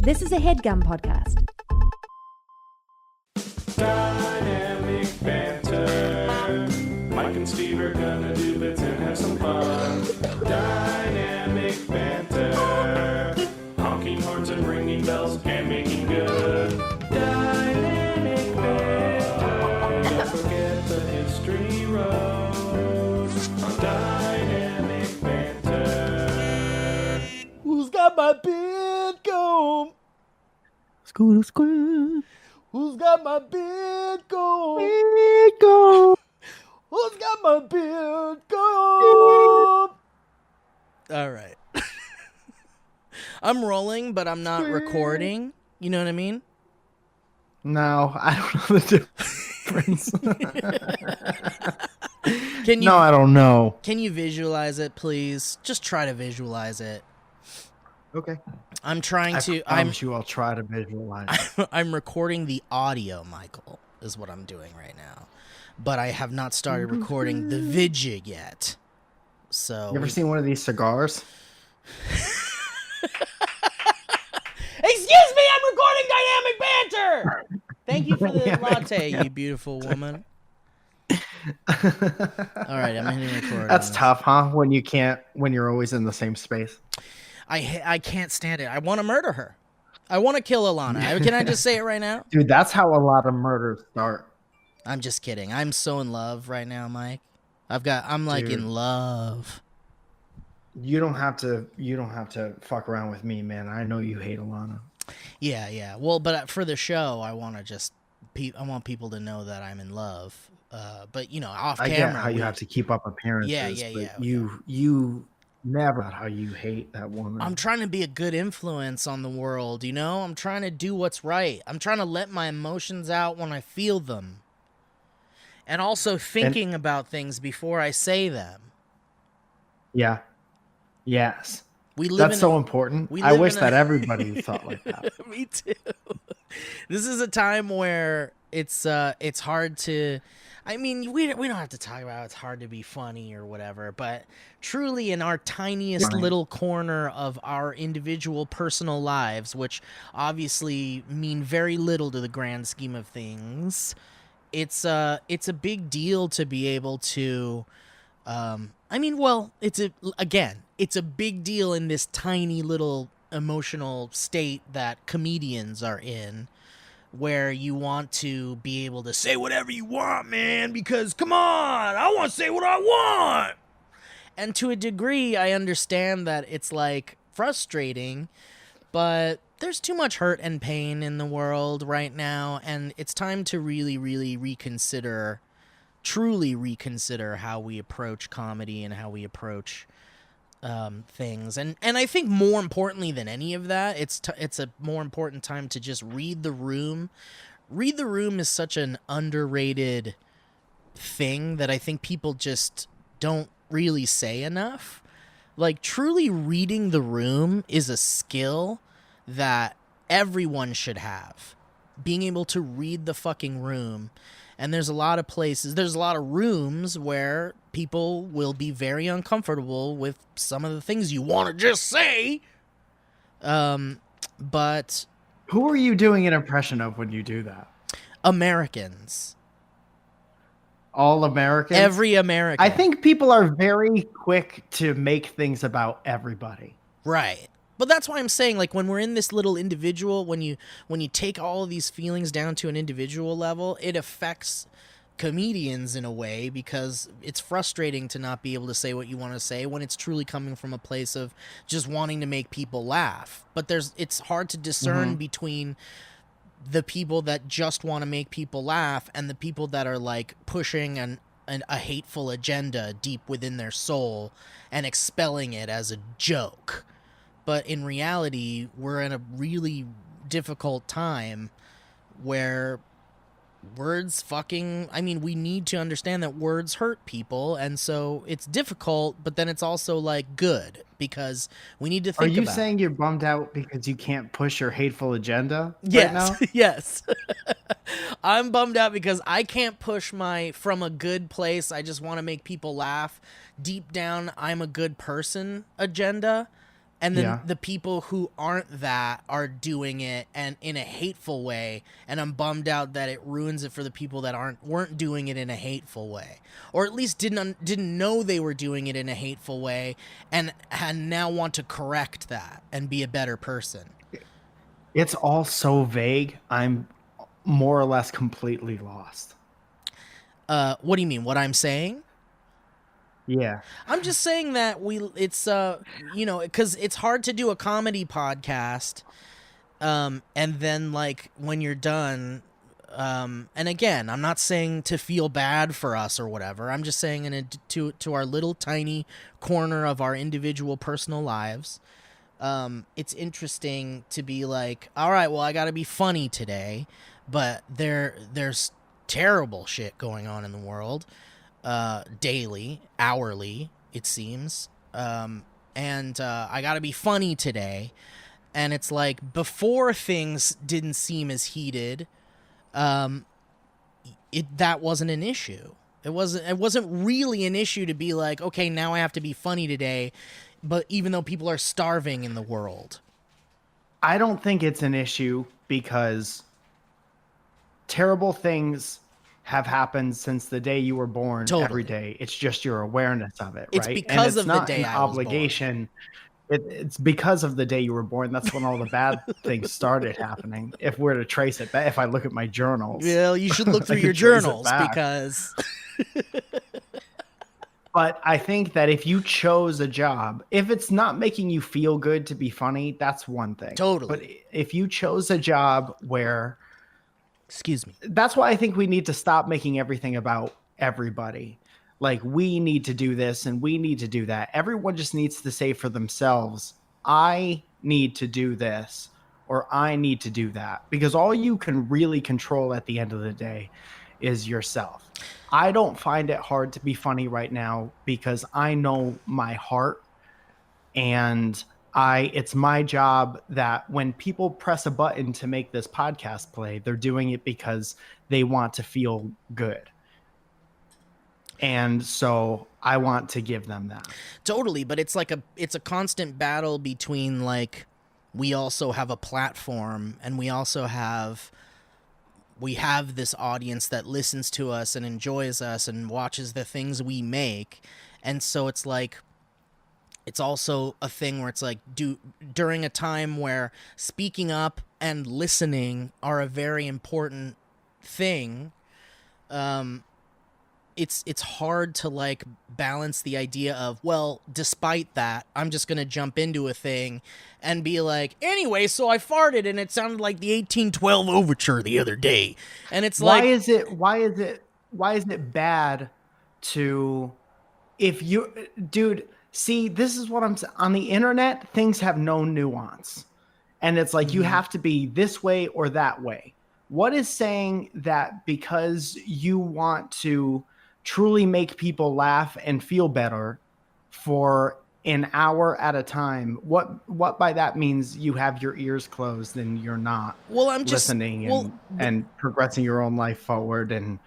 This is a HeadGum podcast. Dynamic banter. Mike and Steve are gonna do bits and have some fun. Dynamic banter. Honking horns and ringing bells and making good. Dynamic banter. Don't forget the history road on Dynamic banter. Who's got my beard comb? Scoot, scoot. Who's got my beard comb? Beard comb. Who's got my beard comb? All right. I'm rolling, but I'm not recording. You know what I mean? No, I don't know the difference. Can you? No, I don't know. Can you visualize it, please? Just try to visualize it. Okay. I'm trying to. I promise you I'll try to visualize. I'm recording the audio, Michael, is what I'm doing right now. But I have not started recording the vidjig yet. So You ever seen one of these cigars? Excuse me, I'm recording Dynamic Banter! Thank you for the Dynamic latte, you beautiful woman. Alright, I'm hitting record. That's tough, huh? When you're always in the same space. I can't stand it. I want to murder her. I want to kill Alana. Can I just say it right now? Dude, that's how a lot of murders start. I'm just kidding. I'm so in love right now, Mike. I'm like Dude. in love. You don't have to fuck around with me, man. I know you hate Alana. Yeah. Well, but for the show, I want people to know that I'm in love. But you know, off I camera, get how you have to keep up appearances. Yeah. But you never how you hate that woman. I'm trying to be a good influence on the world, you know? I'm trying to do what's right. I'm trying to let my emotions out when I feel them. And also thinking about things before I say them. Yeah. Yes. We live That's so important. I wish that everybody thought like that. Me too. This is a time where it's hard to. I mean, we don't have to talk about it's hard to be funny or whatever, but truly in our tiniest little corner of our individual personal lives, which obviously mean very little to the grand scheme of things, it's a big deal to be able to. It's a big deal in this tiny little emotional state that comedians are in, where you want to be able to say whatever you want, man, because come on, I want to say what I want. And to a degree, I understand that it's like frustrating, but there's too much hurt and pain in the world right now, and it's time to really, really truly reconsider how we approach comedy and how we approach things. And I think more importantly than any of that, it's a more important time to just read the room. Read the room is such an underrated thing that I think people just don't really say enough. Like, truly reading the room is a skill that everyone should have. Being able to read the fucking room. And there's a lot of rooms where people will be very uncomfortable with some of the things you want to just say. But Who are you doing an impression of when you do that? Americans. All Americans? Every American. I think people are very quick to make things about everybody. Right. But that's why I'm saying, like, when we're in this little individual, when you take all of these feelings down to an individual level, it affects comedians in a way, because it's frustrating to not be able to say what you want to say when it's truly coming from a place of just wanting to make people laugh. But it's hard to discern between the people that just want to make people laugh and the people that are like pushing a hateful agenda deep within their soul and expelling it as a joke. But in reality, we're in a really difficult time where we need to understand that words hurt people, and so it's difficult, but then it's also like good, because we need to think about. Are you saying you're bummed out because you can't push your hateful agenda right now? Yes. I'm bummed out because I can't push my from a good place, I just want to make people laugh, deep down I'm a good person agenda. And then Yeah. the people who aren't that are doing it and in a hateful way, and I'm bummed out that it ruins it for the people that weren't doing it in a hateful way, or at least didn't know they were doing it in a hateful way, and now want to correct that and be a better person. It's all so vague. I'm more or less completely lost. What do you mean? What I'm saying? Yeah. I'm just saying that it's because it's hard to do a comedy podcast, and then like when you're done, and again, I'm not saying to feel bad for us or whatever. I'm just saying to our little tiny corner of our individual personal lives, it's interesting to be like, all right, well, I got to be funny today, but there's terrible shit going on in the world. Daily, hourly, it seems. And I gotta be funny today. And it's like, before things didn't seem as heated, that wasn't an issue. It wasn't really an issue to be like, okay, now I have to be funny today, but even though people are starving in the world. I don't think it's an issue because terrible things have happened since the day you were born. Totally. Every day. It's just your awareness of it, It's right? because and it's of the not day an I was obligation. It's because of the day you were born. That's when all the bad things started happening. If we're to trace it back, if I look at my journals. Well, you should look through I your could trace it journals back. because But I think that if you chose a job, if it's not making you feel good to be funny, that's one thing. Totally. But if you chose a job where, excuse me. that's why I think we need to stop making everything about everybody. Like, we need to do this and we need to do that. Everyone just needs to say for themselves, I need to do this or I need to do that. Because all you can really control at the end of the day is yourself. I don't find it hard to be funny right now because I know my heart, and it's my job that when people press a button to make this podcast play, they're doing it because they want to feel good. And so I want to give them that. Totally, but it's a constant battle between, like, we also have a platform and we have this audience that listens to us and enjoys us and watches the things we make. And so it's like, it's also a thing where it's like, during a time where speaking up and listening are a very important thing, it's hard to like balance the idea of, well, despite that, I'm just going to jump into a thing and be like, anyway, so I farted and it sounded like the 1812 overture the other day. And it's like, why is it bad to, if you, dude, see, this is what I'm saying. On the internet, things have no nuance. And it's like, you have to be this way or that way. What is saying that because you want to truly make people laugh and feel better for an hour at a time, what by that means you have your ears closed and you're not listening and progressing your own life forward and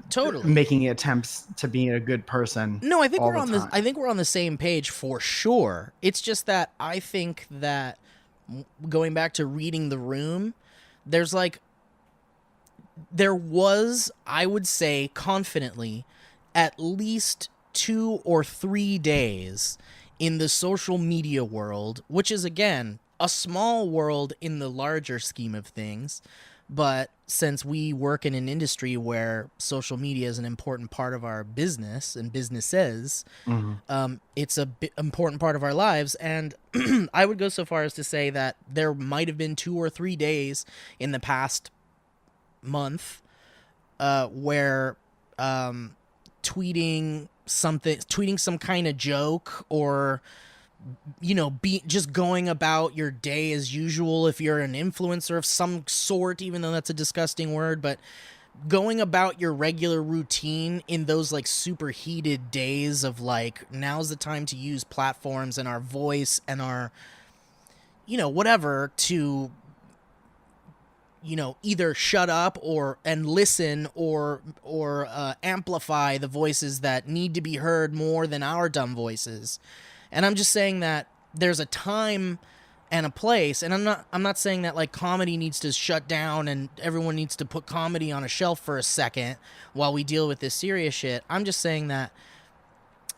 totally making attempts to be a good person. No, I think all we're on the the time. I think we're on the same page for sure. It's just that I think that, going back to reading the room, there was, I would say confidently, at least 2 or 3 days in the social media world, which is, again, a small world in the larger scheme of things, but since we work in an industry where social media is an important part of our business and businesses, it's a important part of our lives. And I would go so far as to say that there might have been 2 or 3 days in the past month where tweeting some kind of joke, or just going about your day as usual if you're an influencer of some sort, even though that's a disgusting word, but going about your regular routine in those like super heated days of like, now's the time to use platforms and our voice and our whatever to either shut up and listen or amplify the voices that need to be heard more than our dumb voices. And I'm just saying that there's a time and a place, and I'm not saying that like comedy needs to shut down and everyone needs to put comedy on a shelf for a second while we deal with this serious shit. I'm just saying that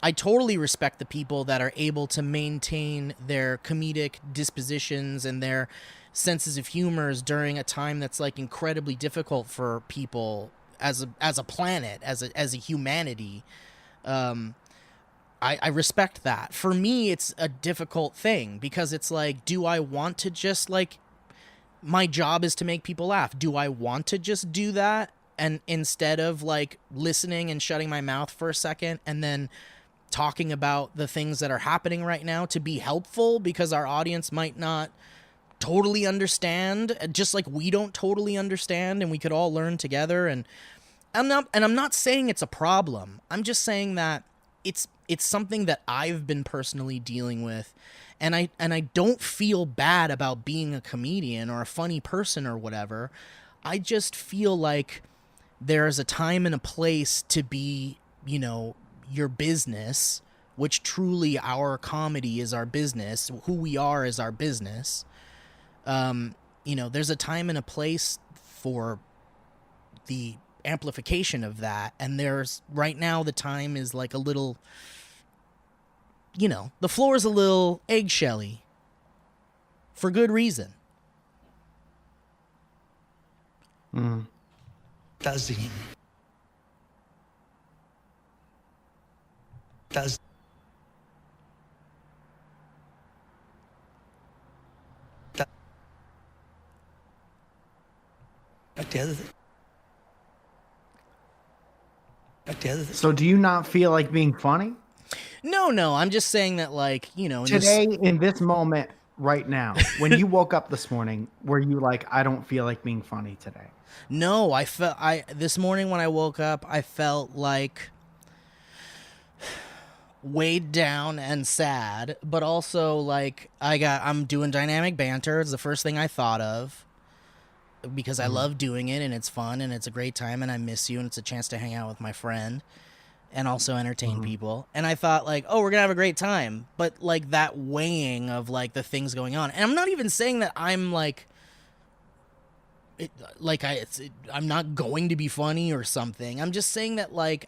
I totally respect the people that are able to maintain their comedic dispositions and their senses of humors during a time that's like incredibly difficult for people as a planet, as a humanity. I respect that. For me, it's a difficult thing because it's like, do I want to just like, my job is to make people laugh. Do I want to just do that? And instead of like listening and shutting my mouth for a second and then talking about the things that are happening right now to be helpful because our audience might not totally understand, just like we don't totally understand, and we could all learn together. And I'm not saying it's a problem. I'm just saying that it's something that I've been personally dealing with, and I don't feel bad about being a comedian or a funny person or whatever. I just feel like there's a time and a place to be, you know, your business, which truly our comedy is our business. Who we are is our business. You know, there's a time and a place for the amplification of that, and there's right now the time is like a little, you know, the floor is a little eggshelly for good reason. Does So do you not feel like being funny? No, I'm just saying that, like, you know, Today, in this moment, right now, when you woke up this morning, were you like, I don't feel like being funny today? No, this morning when I woke up, I felt like weighed down and sad, but also like I'm doing dynamic banter. It's the first thing I thought of because I love doing it and it's fun and it's a great time and I miss you and it's a chance to hang out with my friend and also entertain people. And I thought like, oh, we're gonna have a great time. But like that weighing of like the things going on. And I'm not even saying that I'm like I'm not going to be funny or something. I'm just saying that like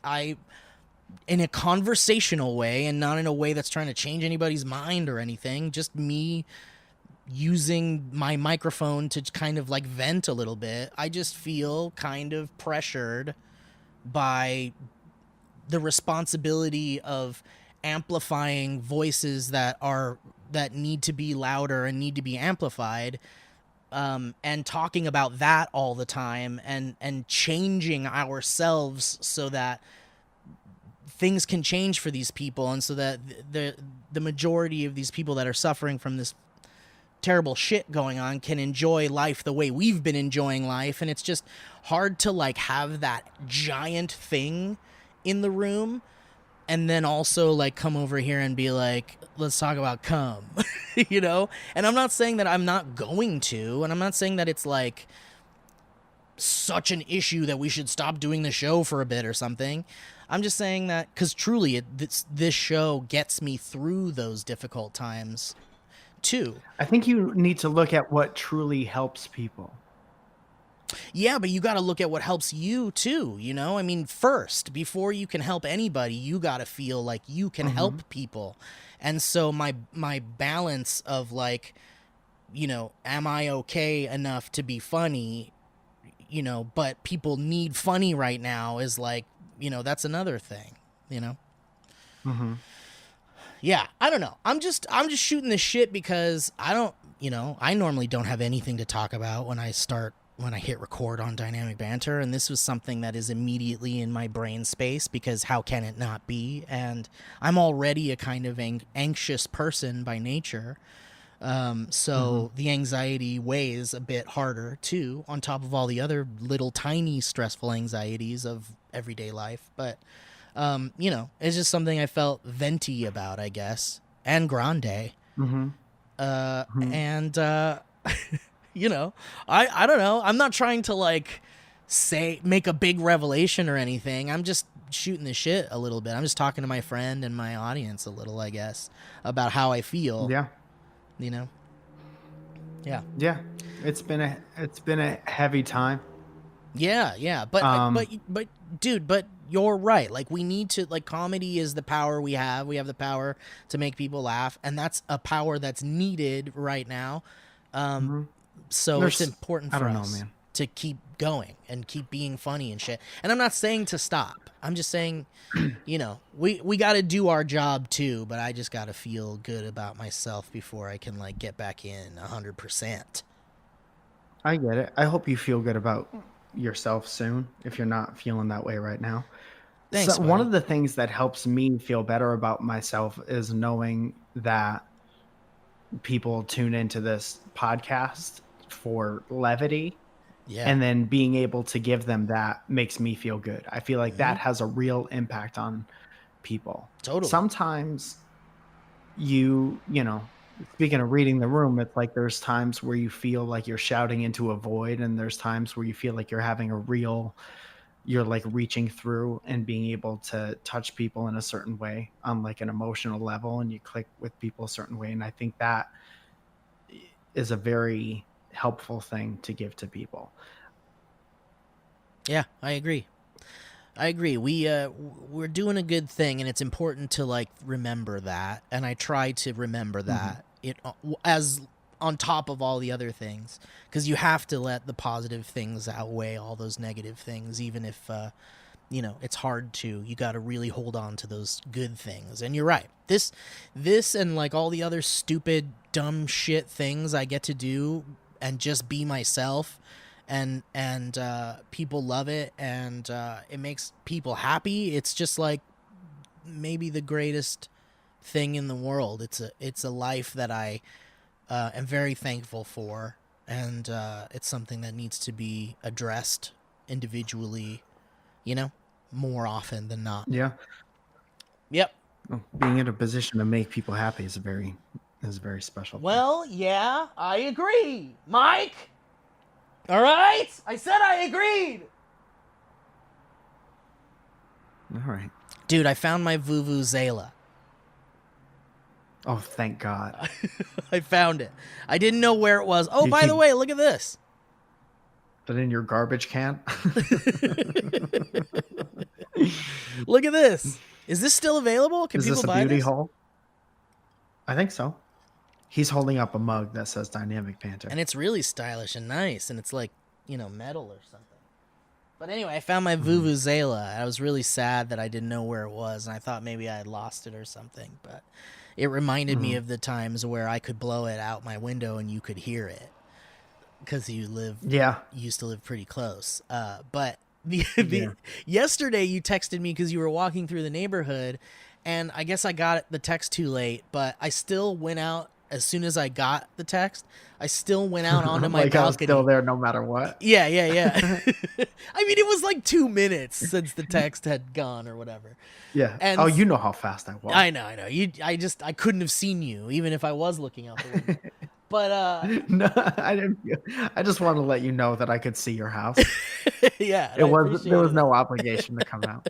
in a conversational way and not in a way that's trying to change anybody's mind or anything, just me using my microphone to kind of like vent a little bit. I just feel kind of pressured by the responsibility of amplifying voices that need to be louder and need to be amplified, and talking about that all the time and changing ourselves so that things can change for these people and so that the majority of these people that are suffering from this terrible shit going on can enjoy life the way we've been enjoying life. And it's just hard to like have that giant thing in the room and then also like come over here and be like, let's talk about cum, you know? And I'm not saying that I'm not going to, and I'm not saying that it's like such an issue that we should stop doing the show for a bit or something. I'm just saying that because truly this show gets me through those difficult times too. I think you need to look at what truly helps people. Yeah, but you got to look at what helps you too, you know? I mean, first, before you can help anybody, you got to feel like you can help people. And so my balance of like, you know, am I okay enough to be funny, you know, but people need funny right now is like, you know, that's another thing, you know? Yeah, I don't know. I'm just shooting this shit because I normally don't have anything to talk about when I hit record on Dynamic Banter, and this was something that is immediately in my brain space because how can it not be? And I'm already a kind of anxious person by nature. So the anxiety weighs a bit harder too, on top of all the other little tiny stressful anxieties of everyday life. But, you know, it's just something I felt venti about, I guess, and grande. And, you know, I don't know. I'm not trying to like make a big revelation or anything. I'm just shooting the shit a little bit. I'm just talking to my friend and my audience a little, I guess, about how I feel. Yeah. You know. Yeah. Yeah. It's been a heavy time. Yeah. But dude, but you're right. Like, we need to, like, comedy is the power we have. We have the power to make people laugh, and that's a power that's needed right now. So it's important for us to keep going and keep being funny and shit. And I'm not saying to stop. I'm just saying, you know, we got to do our job too, but I just got to feel good about myself before I can, like, get back in 100%. I get it. I hope you feel good about yourself soon if you're not feeling that way right now. Thanks, So one buddy. of the things that helps me feel better about myself is knowing that people tune into this podcast for levity, Yeah. and then being able to give them that makes me feel good. I feel like that has a real impact on people. Totally. Sometimes you know, speaking of reading the room, it's like there's times where you feel like you're shouting into a void, and there's times where you feel like you're like reaching through and being able to touch people in a certain way on like an emotional level, and you click with people a certain way. And I think that is a very helpful thing to give to people. Yeah, I agree. We're doing a good thing, and it's important to, like, remember that. And I try to remember that it as on top of all the other things, because you have to let the positive things outweigh all those negative things, even if you know, it's hard to. You got to really hold on to those good things. And you're right. This and, like, all the other stupid, dumb shit things I get to do and just be myself. And people love it, and it makes people happy. It's just, like, maybe the greatest thing in the world. It's a life that I am very thankful for, and it's something that needs to be addressed individually, you know, more often than not. Yeah. Yep. Being in a position to make people happy is a very special thing. Well, yeah, I agree. Mike? All right? I said I agreed. All right. Dude, I found my Vuvuzela. Oh, thank God. I found it. I didn't know where it was. Oh, by the way, look at this. But in your garbage can? Look at this. Is this still available? Can Is people this a buy beauty this? hole? I think so. He's holding up a mug that says Dynamic Banter. And it's really stylish and nice, and it's like, you know, metal or something. But anyway, I found my Vuvuzela. I was really sad that I didn't know where it was, and I thought maybe I had lost it or something. But it reminded me of the times where I could blow it out my window and you could hear it, because you used to live pretty close. But yesterday you texted me because you were walking through the neighborhood, and I guess I got the text too late, but I still went out. As soon as I got the text, I still went out onto my like balcony. I was still there no matter what. Yeah. I mean, it was like 2 minutes since the text had gone or whatever. Yeah. And you know how fast I walk. I know. I couldn't have seen you even if I was looking out the window. But no, I didn't. I just want to let you know that I could see your house. yeah, There was no obligation to come out.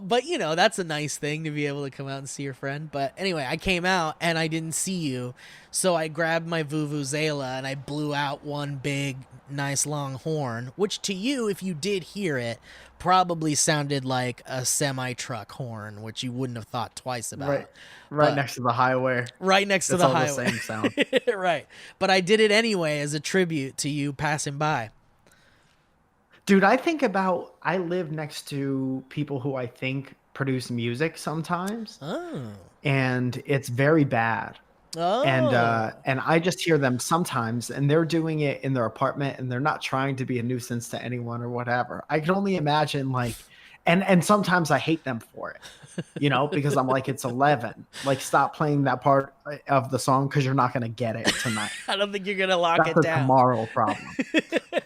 But you know, that's a nice thing to be able to come out and see your friend. But anyway, I came out and I didn't see you, so I grabbed my Vuvuzela and I blew out one big, nice long horn, which to you, if you did hear it, probably sounded like a semi-truck horn, which you wouldn't have thought twice about. Right next to the highway. Right next to the all highway. the same sound. Right. But I did it anyway as a tribute to you passing by. Dude, I live next to people who I think produce music sometimes. Oh. And it's very bad. Oh. And I just hear them sometimes, and they're doing it in their apartment, and they're not trying to be a nuisance to anyone or whatever. I can only imagine, like, and sometimes I hate them for it, you know, because I'm like, it's 11. Like, stop playing that part of the song because you're not going to get it tonight. I don't think you're going to lock That's it down. a tomorrow problem.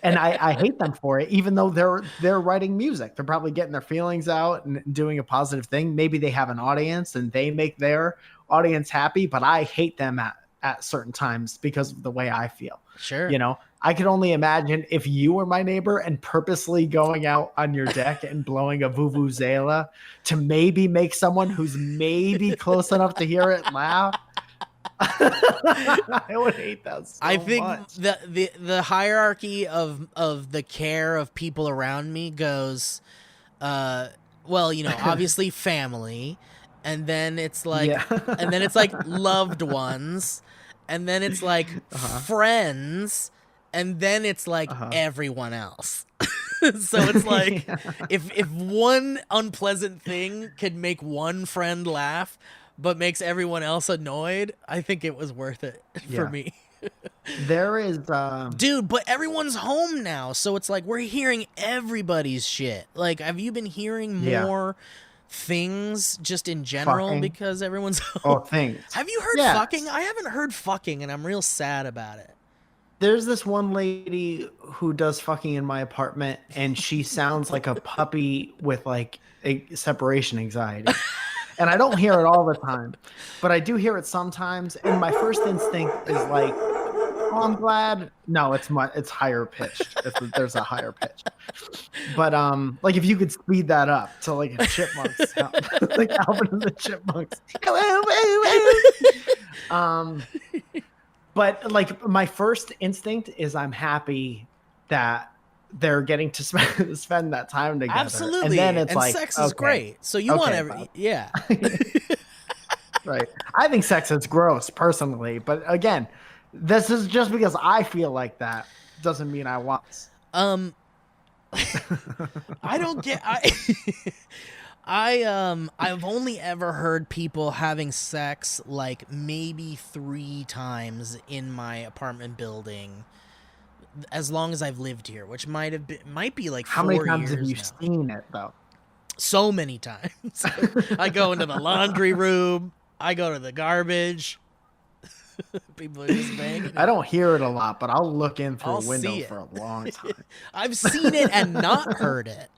And I hate them for it, even though they're writing music. They're probably getting their feelings out and doing a positive thing. Maybe they have an audience and they make their audience happy, but I hate them at certain times because of the way I feel. Sure. You know, I could only imagine if you were my neighbor and purposely going out on your deck and blowing a vuvuzela to maybe make someone who's maybe close enough to hear it laugh. I would hate that so I think much. the hierarchy of the care of people around me goes, well, you know, obviously family, and then it's like, and then it's like loved ones, and then it's like friends, and then it's like everyone else. So it's like, if one unpleasant thing could make one friend laugh, but makes everyone else annoyed, I think it was worth it for me. There is, dude, but everyone's home now, so it's like we're hearing everybody's shit. Like, have you been hearing more things just in general fucking. Because everyone's home? Oh, things. Have you heard fucking? I haven't heard fucking, and I'm real sad about it. There's this one lady who does fucking in my apartment, and she sounds like a puppy with like a separation anxiety. And I don't hear it all the time, but I do hear it sometimes. And my first instinct is like, oh, I'm glad. No, it's higher pitched. There's a higher pitch. But like if you could speed that up to like a chipmunk sound, like Alvin and the Chipmunks. But like my first instinct is I'm happy that they're getting to spend that time together. Absolutely. And then it's and like sex is great. So you want yeah. Right. I think sex is gross personally, but again, this is just because I feel like that doesn't mean I want. I don't get I've only ever heard people having sex like maybe 3 times in my apartment building as long as I've lived here, which might be like 4 years. How many times have you now. seen it though? So many times. I go into the laundry room, I go to the garbage. People are just banging. I don't hear it a lot, but I'll look in through a window for a long time. I've seen it and not heard it.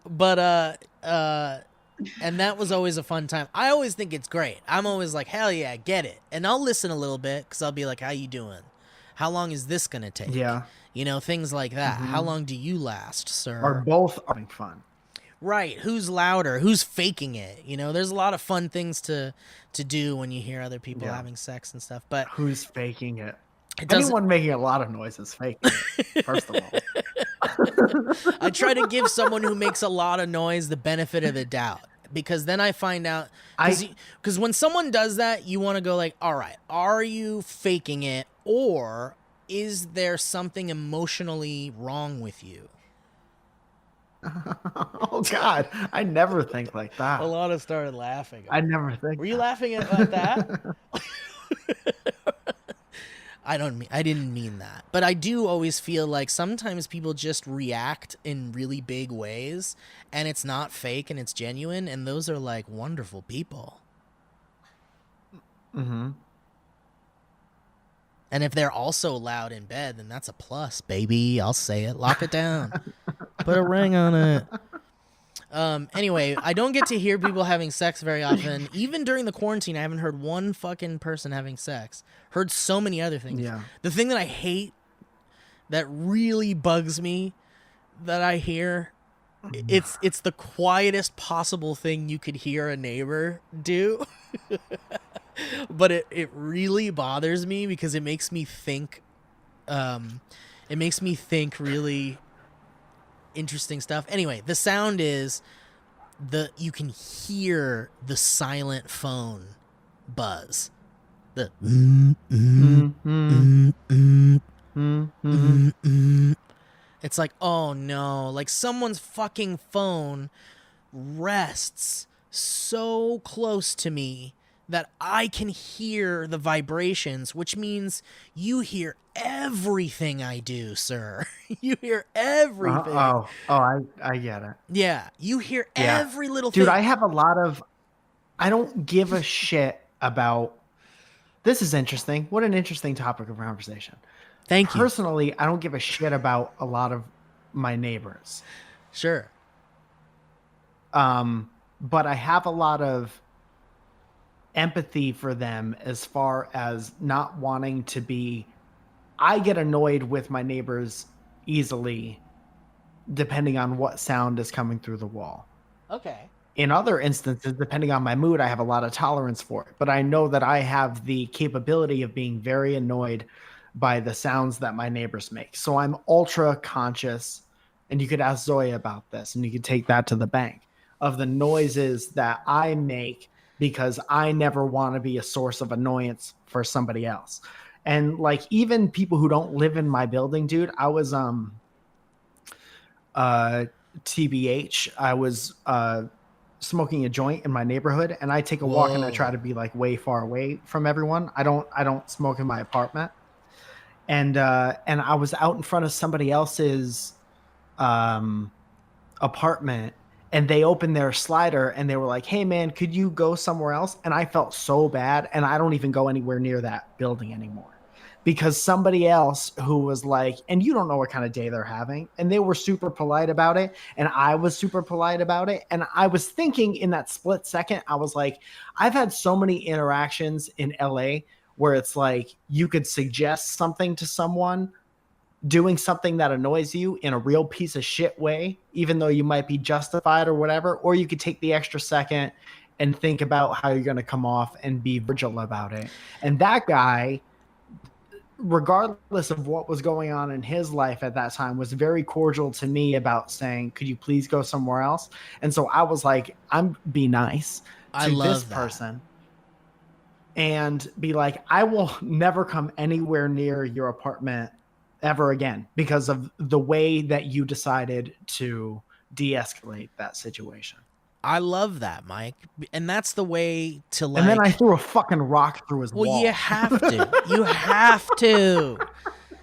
But and that was always a fun time. I always think it's great. I'm always like, hell yeah, get it. And I'll listen a little bit because I'll be like, how you doing? How long is this gonna take? Yeah, you know, things like that. How long do you last, sir? Are both having fun? Right. Who's louder? Who's faking it? You know, there's a lot of fun things to do when you hear other people having sex and stuff. But who's faking it? doesn't... Anyone making a lot of noise is faking it, first of all. I try to give someone who makes a lot of noise the benefit of the doubt, because then I find out, because when someone does that, you want to go like, all right, are you faking it, or is there something emotionally wrong with you? Oh God, I never think like that. Alana started laughing. I never think. Were you laughing at that? I didn't mean that. But I do always feel like sometimes people just react in really big ways, and it's not fake and it's genuine, and those are like wonderful people. Mm-hmm. And if they're also loud in bed, then that's a plus, baby. I'll say it. Lock it down. Put a ring on it. Anyway, I don't get to hear people having sex very often. Even during the quarantine, I haven't heard one fucking person having sex. Heard so many other things. Yeah. The thing that I hate, that really bugs me, that I hear, it's the quietest possible thing you could hear a neighbor do. But it really bothers me because it makes me think really interesting stuff. Anyway, the sound is you can hear the silent phone buzz. The it's like, oh no, like someone's fucking phone rests so close to me that I can hear the vibrations, which means you hear everything I do, sir. You hear everything. I get it. Yeah, you hear every little thing. Dude, I have a lot of... I don't give a shit about... This is interesting. What an interesting topic of conversation. Thank you. Personally, I don't give a shit about a lot of my neighbors. Sure. But I have a lot of empathy for them as far as not wanting to be. I get annoyed with my neighbors easily, depending on what sound is coming through the wall. Okay. In other instances, depending on my mood, I have a lot of tolerance for it. But I know that I have the capability of being very annoyed by the sounds that my neighbors make. So I'm ultra conscious, and you could ask Zoe about this, and you could take that to the bank, of the noises that I make, because I never want to be a source of annoyance for somebody else. And like, even people who don't live in my building, dude, I was TBH, I was smoking a joint in my neighborhood, and I take a walk and I try to be like way far away from everyone. I don't smoke in my apartment. And I was out in front of somebody else's apartment, and they opened their slider and they were like, "Hey man, could you go somewhere else?" And I felt so bad, and I don't even go anywhere near that building anymore, because somebody else who was like, and you don't know what kind of day they're having, and they were super polite about it, and I was super polite about it. And I was thinking in that split second, I was like, I've had so many interactions in LA where it's like you could suggest something to someone doing something that annoys you in a real piece of shit way, even though you might be justified or whatever, or you could take the extra second and think about how you're going to come off and be vigilant about it. And that guy, regardless of what was going on in his life at that time, was very cordial to me about saying, "Could you please go somewhere else?" And so I was like, I'm be nice to this person and be like, I will never come anywhere near your apartment ever again because of the way that you decided to de-escalate that situation. I love that, Mike. And that's the way to like... And then I threw a fucking rock through his wall. Well, you have to. You have to.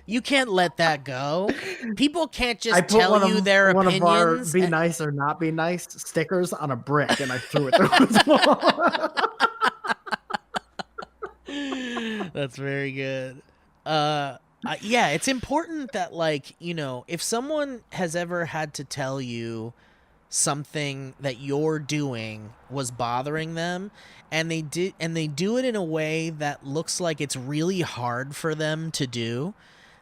You can't let that go. People can't just tell you their opinions. One of our be nice or not be nice stickers on a brick, and I threw it through his wall. That's very good. Yeah, it's important that, like, you know, if someone has ever had to tell you something that you're doing was bothering them, and they do it in a way that looks like it's really hard for them to do,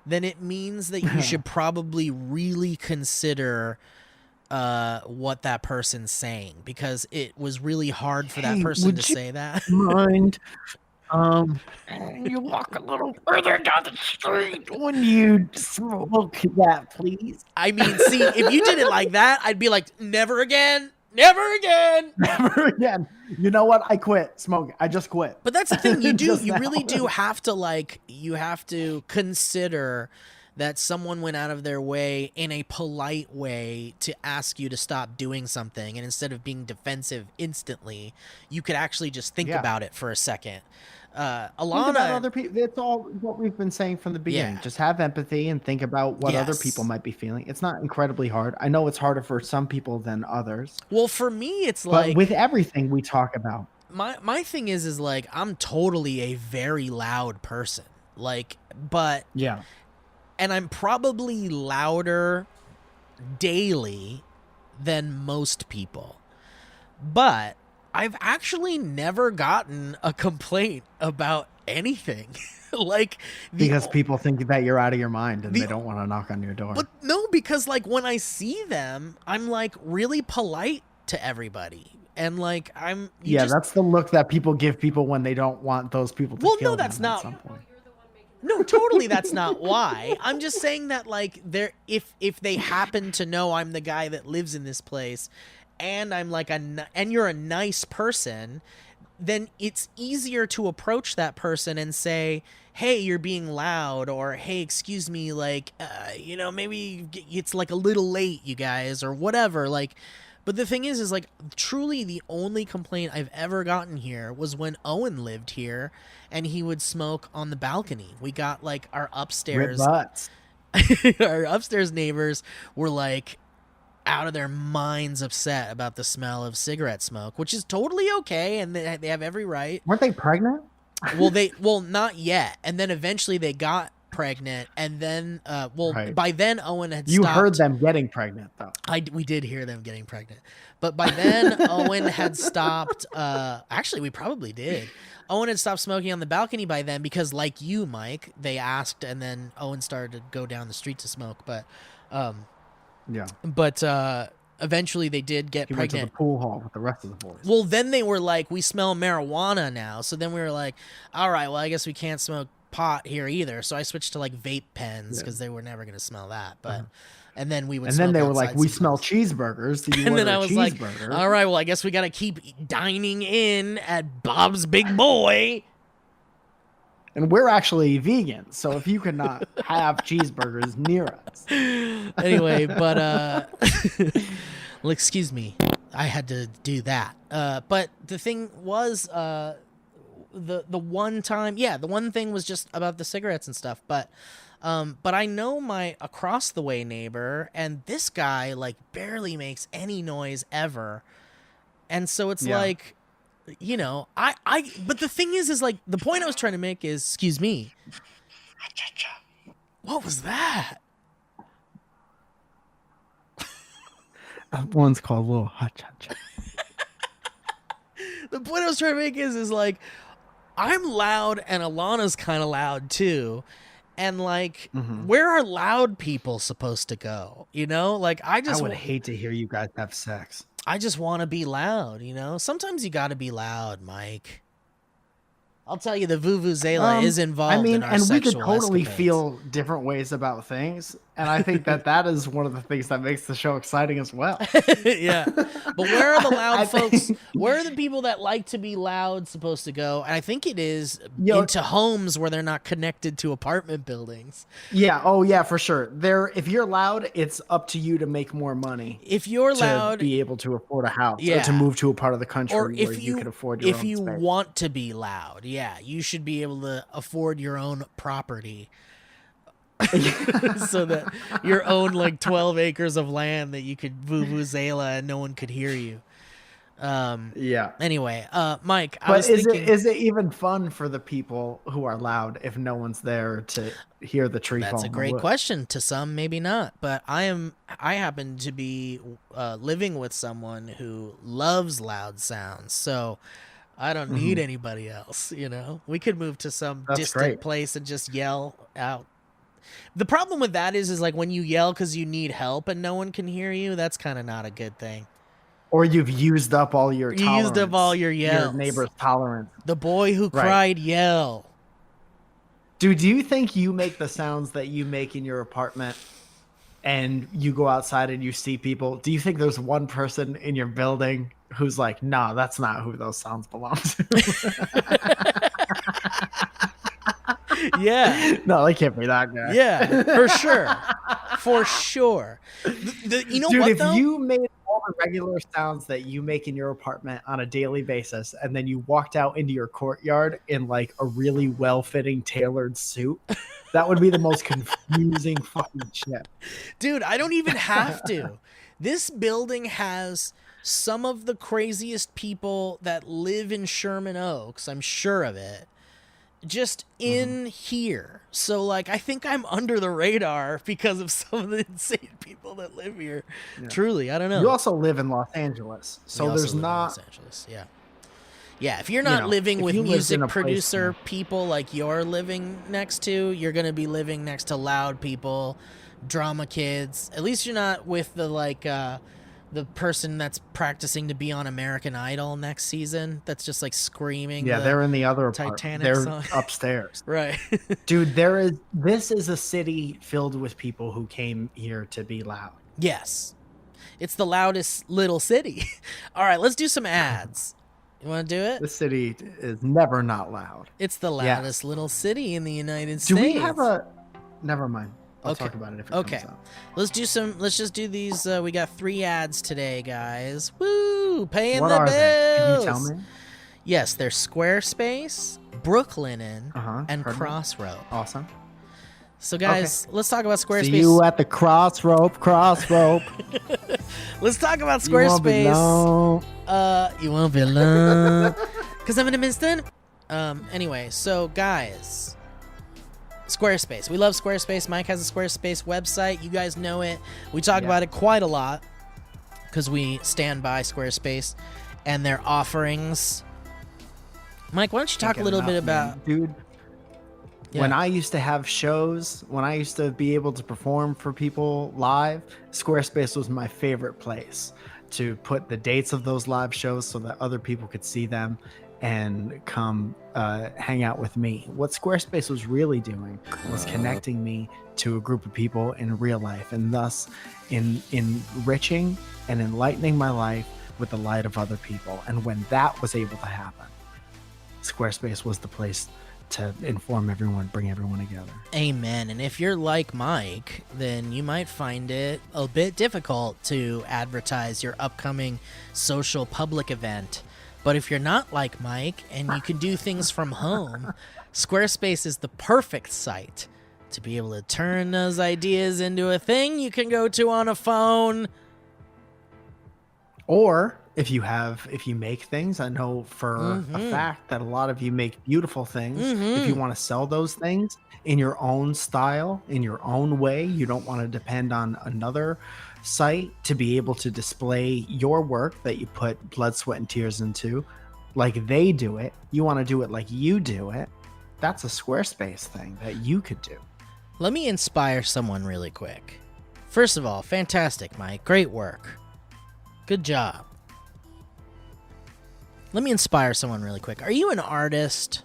then it means that you should probably really consider what that person's saying, because it was really hard for that person to say that. Mind you walk a little further down the street when you smoke that, please? I mean, see, if you did it like that, I'd be like, never again, never again, never again. You know what? I quit smoking. I just quit. But that's the thing. You really do have to, like, you have to consider that someone went out of their way in a polite way to ask you to stop doing something. And instead of being defensive instantly, you could actually just think about it for a second. Alana, think about other people. It's all what we've been saying from the beginning. Just have empathy and think about what other people might be feeling. It's not incredibly hard. I know it's harder for some people than others. Well, for me, it's like, but with everything we talk about, my thing is like, I'm totally a very loud person. Like, but and I'm probably louder daily than most people. But I've actually never gotten a complaint about anything. Like, because people think that you're out of your mind and they don't want to knock on your door. But no, because like when I see them, I'm like really polite to everybody. And like that's the look that people give people when they don't want those people to kill them at some point. No, totally, that's not why. I'm just saying that, like, if they happen to know I'm the guy that lives in this place, and I'm like and you're a nice person, then it's easier to approach that person and say, "Hey, you're being loud," or "Hey, excuse me, like, you know, maybe it's like a little late, you guys," or whatever. Like, but the thing is like, truly the only complaint I've ever gotten here was when Owen lived here and he would smoke on the balcony. We got like our upstairs our upstairs neighbors were like out of their minds upset about the smell of cigarette smoke, which is totally okay, and they have every right. Weren't they pregnant? Well, not yet. And then eventually they got pregnant, and then Right. by then Owen had You stopped. heard them getting pregnant, though. We did hear them getting pregnant, but by then Owen had stopped. Actually, we probably did. Owen had stopped smoking on the balcony by then because, like you, Mike, they asked, and then Owen started to go down the street to smoke. But eventually they did get He went pregnant. to the pool hall with the rest of the boys. Well, then they were like, we smell marijuana now. So then we were like, all right, well, I guess we can't smoke pot here either. So I switched to like vape pens because they were never going to smell that. But and then we would. And then smoke they were like, outside "We sometimes. smell cheeseburgers. Do you And order then I a was like, cheeseburger?" all right, well, I guess we got to keep dining in at Bob's Big Boy. And we're actually vegan, so if you cannot have cheeseburgers near us. Anyway, but well, excuse me, I had to do that. But the thing was, the one time, the one thing was just about the cigarettes and stuff. But I know my across the way neighbor, and this guy like barely makes any noise ever, and so it's like, you know, but the thing is like the point I was trying to make is, excuse me, what was that? One's called Little Hot Cha. The point I was trying to make is like, I'm loud and Alana's kind of loud too. And like, where are loud people supposed to go? You know, like I would hate to hear you guys have sex. I just want to be loud, you know? Sometimes you got to be loud, Mike. I'll tell you, the Vuvuzela is involved in our and we sexual could totally escapades. feel different ways about things. And I think that is one of the things that makes the show exciting as well. Yeah. But where are the loud folks? Where are the people that like to be loud supposed to go? And I think it is into homes where they're not connected to apartment buildings. Yeah. Oh, yeah, for sure. If you're loud, it's up to you to make more money. If you're to loud, be able to afford a house or to move to a part of the country or where if you can afford your own if you space. want to be loud, you should be able to afford your own property. So that your own like 12 acres of land that you could vuvuzela and no one could hear you. Anyway, Mike, I was thinking, is it even fun for the people who are loud if no one's there to hear the tree fall? That's a great question. To some, maybe not. But I happen to be living with someone who loves loud sounds. So I don't need anybody else. You know, we could move to some distant place and just yell out. The problem with that is like when you yell because you need help and no one can hear you, that's kind of not a good thing. Or you've used up all your tolerance. You used up all your yells. Your neighbor's tolerance. The boy who cried yell. Dude, do you think you make the sounds that you make in your apartment and you go outside and you see people? Do you think there's one person in your building who's like, nah, that's not who those sounds belong to? Yeah. No, they can't be that guy. Yeah, for sure. For sure. You know, dude, what, if though? you made all the regular sounds that you make in your apartment on a daily basis and then you walked out into your courtyard in like a really well-fitting tailored suit, that would be the most confusing fucking shit. Dude, I don't even have to. This building has some of the craziest people that live in Sherman Oaks. I'm sure of it. Just in here. So like I think I'm under the radar because of some of the insane people that live here. Yeah. Truly, I don't know. You also live in Los Angeles. So there's not Los Angeles. Yeah, if you're not living with music producer people like you're living next to, you're going to be living next to loud people, drama kids. At least you're not with the like the person that's practicing to be on American Idol next season that's just like screaming. Yeah, they're in the other Titanic They're song. upstairs. Right. Dude, this is a city filled with people who came here to be loud. Yes. It's the loudest little city. All right, let's do some ads. You want to do it? The city is never not loud. It's the loudest little city in the United States. Do we have a... Never mind. I'll talk about it if it comes out. Let's just do these. We got 3 ads today, guys. Woo! Paying what the are bills. They? Can you tell me? Yes, they're Squarespace, Brooklinen, and Crossrope. Awesome. So, guys, let's talk about Squarespace. See you at the Crossrope. Let's talk about Squarespace. You won't be alone. Because I'm in a instant. Anyway, so, guys... Squarespace. We love Squarespace. Mike has a Squarespace website. You guys know it. We talk about it quite a lot because we stand by Squarespace and their offerings. Mike, why don't you talk a little bit about... Dude, when I used to have shows, when I used to be able to perform for people live, Squarespace was my favorite place to put the dates of those live shows so that other people could see them and come hang out with me. What Squarespace was really doing was connecting me to a group of people in real life, and thus enriching and enlightening my life with the light of other people. And when that was able to happen, Squarespace was the place to inform everyone, bring everyone together. Amen. And if you're like Mike, then you might find it a bit difficult to advertise your upcoming social public event. But if you're not like Mike and you can do things from home, Squarespace is the perfect site to be able to turn those ideas into a thing you can go to on a phone. Or if you make things, I know for a fact that a lot of you make beautiful things. If you want to sell those things in your own style, in your own way, you don't want to depend on another site to be able to display your work that you put blood, sweat, and tears into, like they do it. You want to do it like you do it. That's a Squarespace thing that you could do. Let me inspire someone really quick. First of all, fantastic, Mike. Great work. Good job. Let me inspire someone really quick. Are you an artist?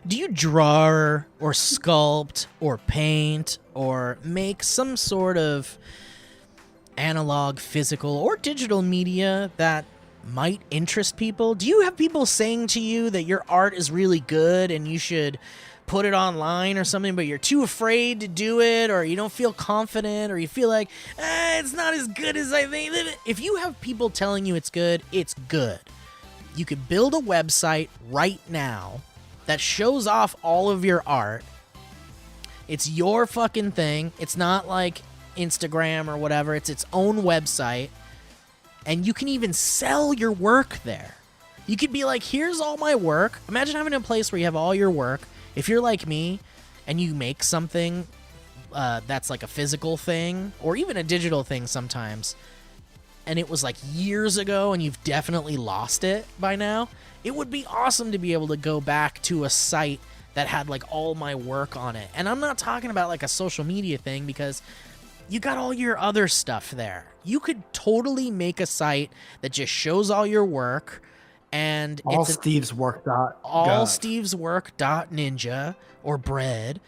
Do you draw or sculpt or paint or make some sort of analog, physical, or digital media that might interest people? Do you have people saying to you that your art is really good and you should put it online or something, but you're too afraid to do it, or you don't feel confident, or you feel like it's not as good as I think? If you have people telling you it's good, it's good. You could build a website right now that shows off all of your art. It's your fucking thing. It's not like Instagram or whatever. It's its own website. And you can even sell your work there. You could be like, here's all my work. Imagine having a place where you have all your work. If you're like me and you make something that's like a physical thing or even a digital thing sometimes, and it was like years ago and you've definitely lost it by now, it would be awesome to be able to go back to a site that had like all my work on it. And I'm not talking about like a social media thing, because you got all your other stuff there. You could totally make a site that just shows all your work, and all it's Steve's work. All Steve's work .ninja or bread.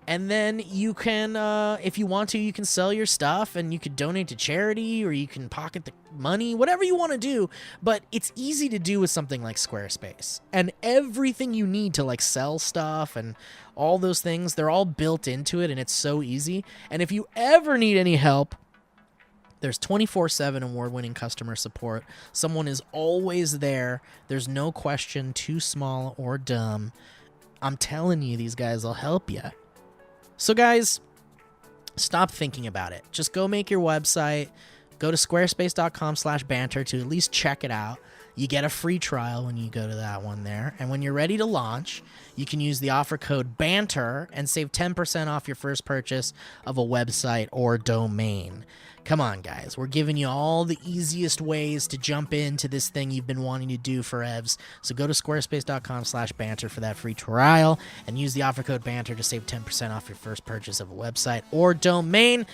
And then you can, if you want to, you can sell your stuff and you could donate to charity, or you can pocket the money, whatever you want to do. But it's easy to do with something like Squarespace. And everything you need to like sell stuff and all those things, they're all built into it, and it's so easy. And if you ever need any help, there's 24/7 award-winning customer support. Someone is always there. There's no question too small or dumb. I'm telling you, these guys will help you. So guys, stop thinking about it. Just go make your website. Go to squarespace.com/banter to at least check it out. You get a free trial when you go to that one there. And when you're ready to launch, you can use the offer code BANTER and save 10% off your first purchase of a website or domain. Come on, guys. We're giving you all the easiest ways to jump into this thing you've been wanting to do for evs. So go to squarespace.com/banter for that free trial and use the offer code BANTER to save 10% off your first purchase of a website or domain.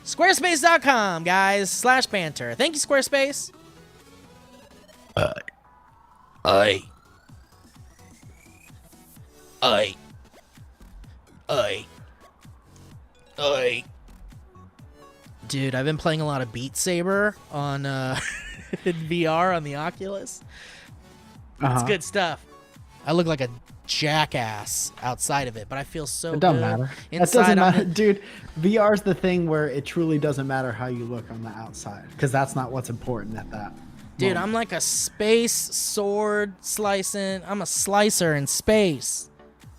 Squarespace.com, guys, /banter. Thank you, Squarespace. Dude, I've been playing a lot of Beat Saber on VR on the Oculus. It's good stuff. I look like a jackass outside of it, but I feel so it doesn't good. Matter. Inside, it doesn't matter. Dude, VR is the thing where it truly doesn't matter how you look on the outside, because that's not what's important at that Dude, moment. I'm like a space sword slicing. I'm a slicer in space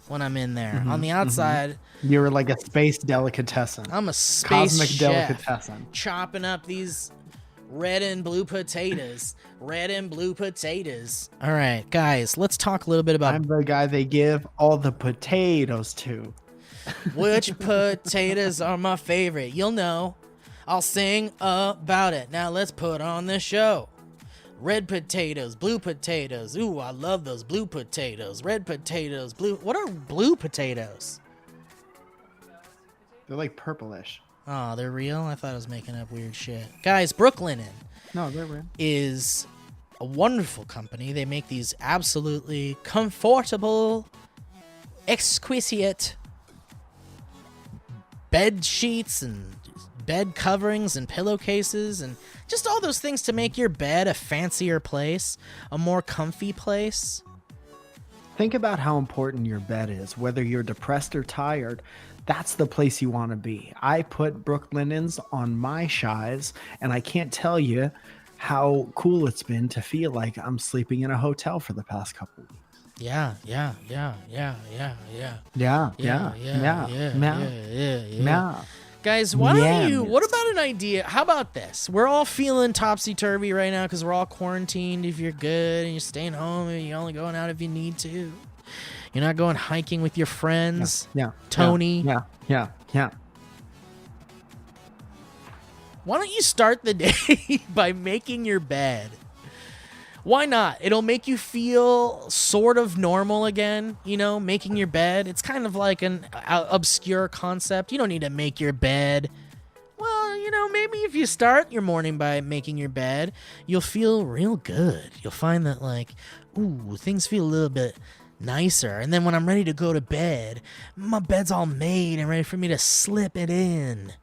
when I'm in there. On the outside, you're like a space delicatessen. I'm a space cosmic chef, delicatessen, chopping up these red and blue potatoes. Red and blue potatoes. All right, guys, let's talk a little bit about... I'm the guy they give all the potatoes to. Which potatoes are my favorite? You'll know. I'll sing about it. Now let's put on the show. Red potatoes, blue potatoes. Ooh, I love those blue potatoes. Red potatoes, blue. What are blue potatoes? They're like purplish. Oh, they're real? I thought I was making up weird shit. Guys, Brooklinen No, they're real. is a wonderful company. They make these absolutely comfortable, exquisite bed sheets and bed coverings and pillowcases and just all those things to make your bed a fancier place, a more comfy place. Think about how important your bed is, whether you're depressed or tired. That's the place you want to be. I put Brooklinens on my shies, and I can't tell you how cool it's been to feel like I'm sleeping in a hotel for the past couple of weeks. Yeah. Guys, why don't you, what about an idea? How about this? We're all feeling topsy-turvy right now because we're all quarantined. If you're good and you're staying home and you're only going out if you need to. You're not going hiking with your friends. Yeah. Tony. Yeah. Why don't you start the day by making your bed? Why not? It'll make you feel sort of normal again, you know, making your bed. It's kind of like an obscure concept. You don't need to make your bed. Well, you know, maybe if you start your morning by making your bed, you'll feel real good. You'll find that, like, ooh, things feel a little bit nicer. And then when I'm ready to go to bed, my bed's all made and ready for me to slip it in.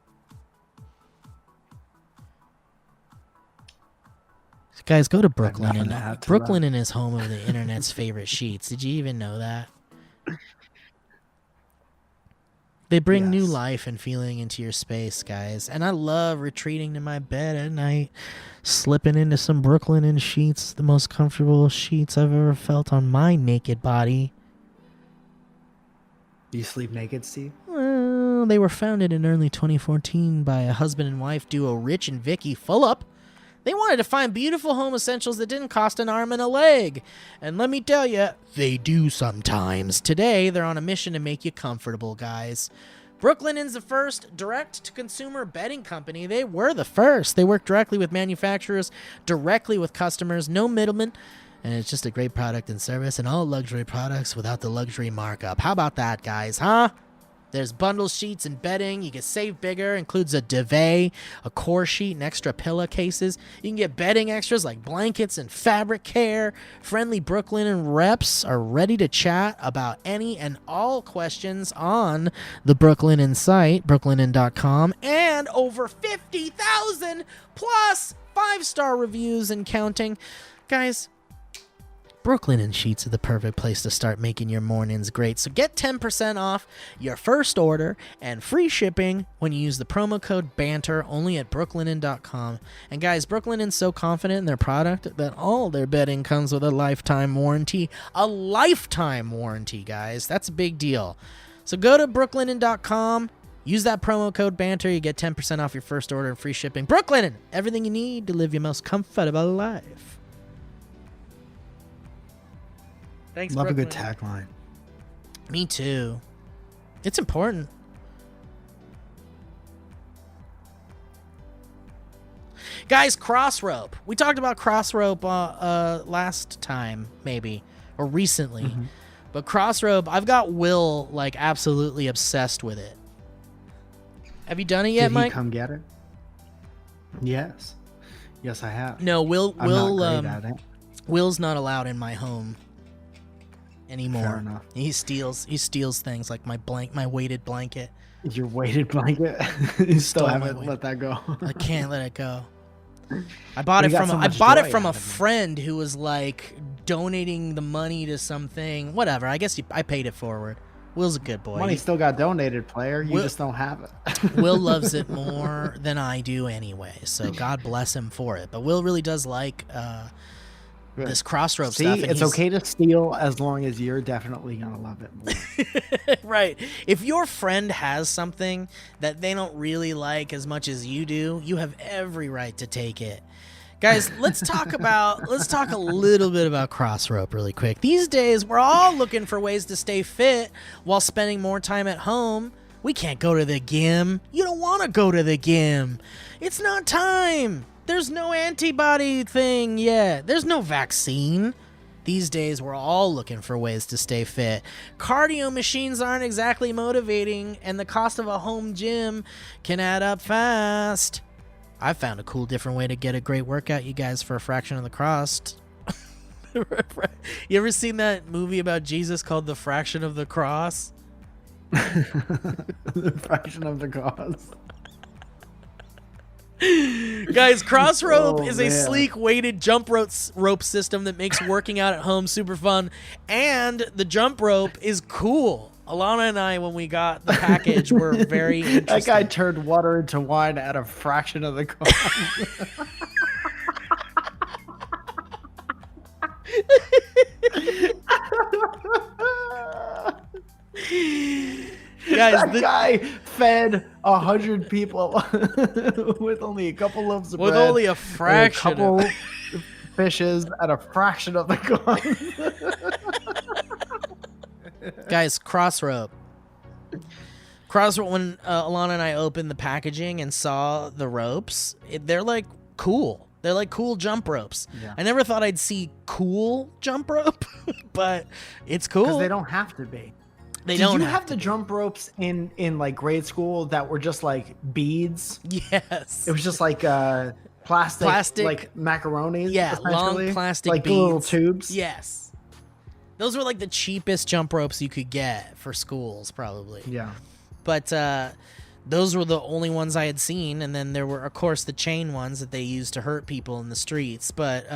Guys, go to Brooklinen. Brooklinen is home of the internet's favorite sheets. Did you even know that? They bring new life and feeling into your space, guys. And I love retreating to my bed at night, slipping into some Brooklinen sheets, the most comfortable sheets I've ever felt on my naked body. Do you sleep naked, Steve? Well, they were founded in early 2014 by a husband and wife duo, Rich and Vicky Fulop. They wanted to find beautiful home essentials that didn't cost an arm and a leg. And let me tell you, they do sometimes. Today, they're on a mission to make you comfortable, guys. Brooklinen's the first direct-to-consumer bedding company. They were the first. They work directly with manufacturers, directly with customers, no middlemen. And it's just a great product and service, and all luxury products without the luxury markup. How about that, guys, huh? There's bundle sheets and bedding. You can save bigger. Includes a duvet, a core sheet, and extra pillowcases. You can get bedding extras like blankets and fabric care. Friendly Brooklinen reps are ready to chat about any and all questions on the Brooklinen site, brooklinen.com, and over 50,000 plus 5-star reviews and counting. Guys, Brooklinen sheets are the perfect place to start making your mornings great. So get 10% off your first order and free shipping when you use the promo code BANTER only at brooklinen.com. And guys, Brooklinen's so confident in their product that all their bedding comes with a lifetime warranty. A lifetime warranty, guys. That's a big deal. So go to brooklinen.com. Use that promo code BANTER. You get 10% off your first order and free shipping. Brooklinen, everything you need to live your most comfortable life. Thanks, Love Brooklyn. a good tagline. Me too. It's important. Guys, Crossrope. We talked about Crossrope last time, maybe, or recently. Mm-hmm. But Crossrope, I've got Will like absolutely obsessed with it. Have you done it yet, Did Mike? he come get it? Yes. Yes, I have. No, Will. I'm not great at it. Will's not allowed in my home anymore. Fair enough. He steals things like my weighted blanket. Your weighted blanket? You still Stole my haven't weight. let that go. I can't let it go. I bought You it got from so I much bought joy it from a out of it. friend who was like donating the money to something. Whatever. I guess I paid it forward. Will's a good boy. Money still got donated, player. You Will- just don't have it. Will loves it more than I do anyway, so God bless him for it. But Will really does like this Crossrope See, stuff. and it's he's- okay to steal as long as you're definitely gonna love it more. Right. If your friend has something that they don't really like as much as you do, you have every right to take it. Guys, let's talk a little bit about cross rope really quick. These days, we're all looking for ways to stay fit while spending more time at home. We can't go to the gym. You don't want to go to the gym. It's not time. There's no antibody thing yet. There's no vaccine. These days, we're all looking for ways to stay fit. Cardio machines aren't exactly motivating, and the cost of a home gym can add up fast. I found a cool different way to get a great workout, you guys, for a fraction of the cost. You ever seen that movie about Jesus called The Fraction of the Cross? The fraction of the cost. Guys, cross rope is a man. sleek weighted jump rope system that makes working out at home super fun, and the jump rope is cool. Alana and I, when we got the package, were very interested. That guy turned water into wine at a fraction of the cost. Guys, that guy fed 100 people with only a couple loaves of bread. with only a fraction. And a couple fishes at a fraction of the cost. Guys, cross rope. Cross rope, when Alana and I opened the packaging and saw the ropes, they're like cool. They're like cool jump ropes. Yeah. I never thought I'd see cool jump rope, but it's cool. Because they don't have to be. They Did don't you have have the jump ropes in like grade school that were just like beads? Yes. It was just like plastic like macaronis. Yeah, long essentially. plastic like beads. little tubes. Yes. Those were like the cheapest jump ropes you could get for schools, probably. Yeah. But those were the only ones I had seen, and then there were, of course, the chain ones that they used to hurt people in the streets. But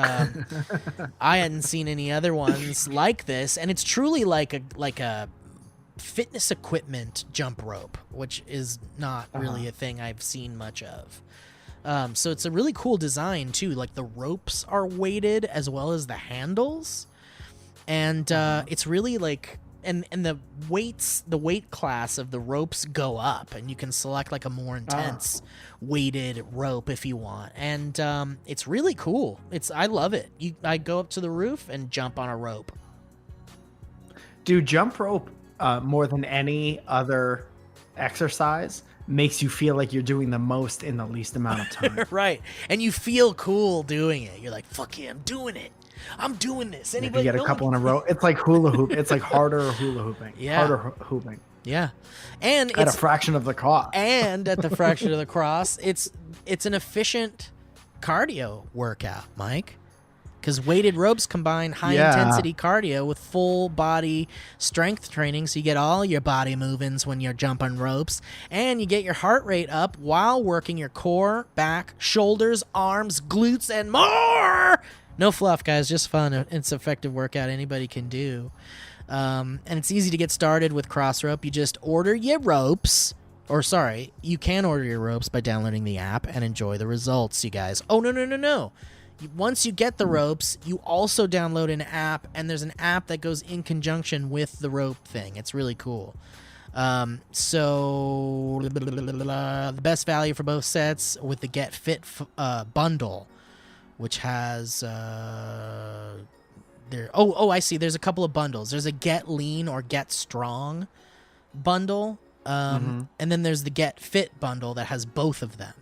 I hadn't seen any other ones like this, and it's truly like a fitness equipment jump rope, which is not really a thing I've seen much of. So it's a really cool design too. Like the ropes are weighted as well as the handles, and it's really like. And the weight class of the ropes go up, and you can select like a more intense weighted rope if you want. And it's really cool. I love it. I go up to the roof and jump on a rope. Dude, jump rope more than any other exercise makes you feel like you're doing the most in the least amount of time. Right. And you feel cool doing it. You're like, fuck yeah, I'm doing it. I'm doing this. If you get a couple in a row, it's like hula hoop. It's like harder hula hooping. Yeah. Harder hooping. Yeah. And at a fraction of the cost. And at the fraction of the cost, it's an efficient cardio workout, Mike. Because weighted ropes combine high-intensity cardio with full-body strength training, so you get all your body movements when you're jumping ropes, and you get your heart rate up while working your core, back, shoulders, arms, glutes, and more! No fluff, guys, just fun. It's an effective workout anybody can do. And it's easy to get started with cross rope. You just order your ropes. You can order your ropes by downloading the app and enjoy the results, you guys. Oh, no. Once you get the ropes, you also download an app, and there's an app that goes in conjunction with the rope thing. It's really cool. So the best value for both sets with the Get Fit bundle, which has I see. There's a couple of bundles. There's a Get Lean or Get Strong bundle, and then there's the Get Fit bundle that has both of them.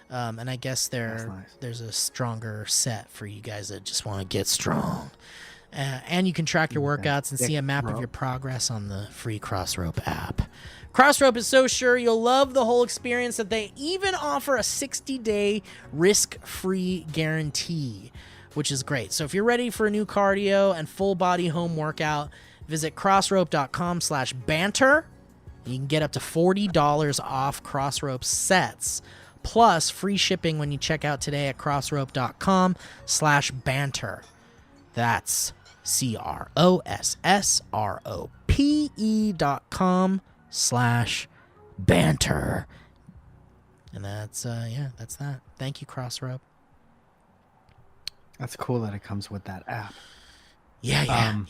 And I guess there's a stronger set for you guys that just want to get strong. And you can track your workouts and see a map of your progress on the free Crossrope app. Crossrope is so sure you'll love the whole experience that they even offer a 60-day risk-free guarantee, which is great. So if you're ready for a new cardio and full-body home workout, visit crossrope.com/banter. You can get up to $40 off Crossrope sets, plus free shipping when you check out today at crossrope.com/banter. That's CROSSROPE.com/banter. And that's that. Thank you, Crossrope. That's cool that it comes with that app. Yeah. I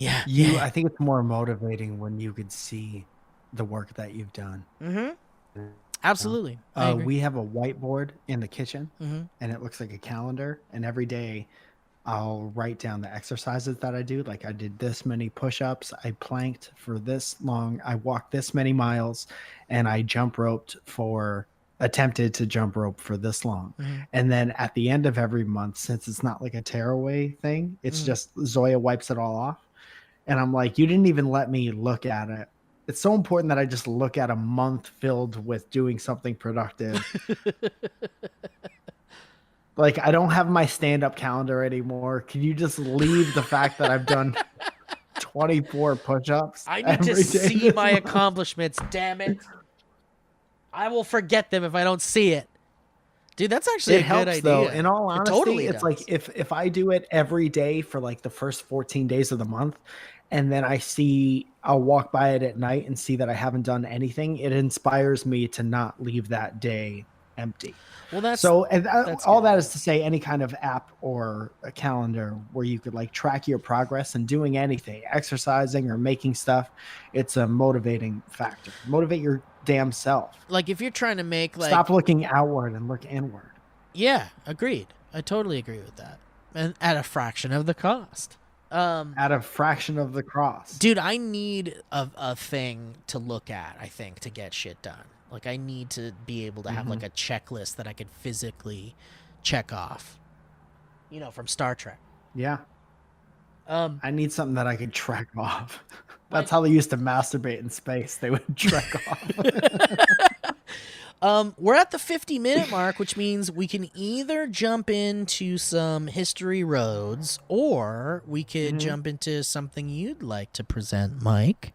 think it's more motivating when you could see the work that you've done. Absolutely. I agree. We have a whiteboard in the kitchen, Mm-hmm. and it looks like a calendar. And every day, I'll write down the exercises that I do. Like I did this many push-ups, I planked for this long, I walked this many miles, and I attempted to jump rope for this long. Mm-hmm. And then at the end of every month, since it's not like a tearaway thing, it's just Zoya wipes it all off. And I'm like, you didn't even let me look at it. It's so important that I just look at a month filled with doing something productive. Like, I don't have my stand-up calendar anymore. Can you just leave the fact that I've done 24 push-ups? I need to see my accomplishments, damn it. I will forget them if I don't see it. Dude, that's actually a good idea. Though. In all honesty, totally it's does. like if I do it every day for like the first 14 days of the month, and then I'll walk by it at night and see that I haven't done anything, it inspires me to not leave that day empty. Well, that's all that is to say, any kind of app or a calendar where you could like track your progress and doing anything, exercising or making stuff, it's a motivating factor. Motivate your damn self. Like if you're trying to make like stop looking outward and look inward. Yeah, agreed. I totally agree with that. And at a fraction of the cost. At a fraction of the cost. Dude, I need a thing to look at, I think, to get shit done. Like, I need to be able to have, like, a checklist that I could physically check off. You know, from Star Trek. Yeah. I need something that I could track off. That's how they used to masturbate in space. They would track off. We're at the 50-minute mark, which means we can either jump into some history roads, or we could jump into something you'd like to present, Mike.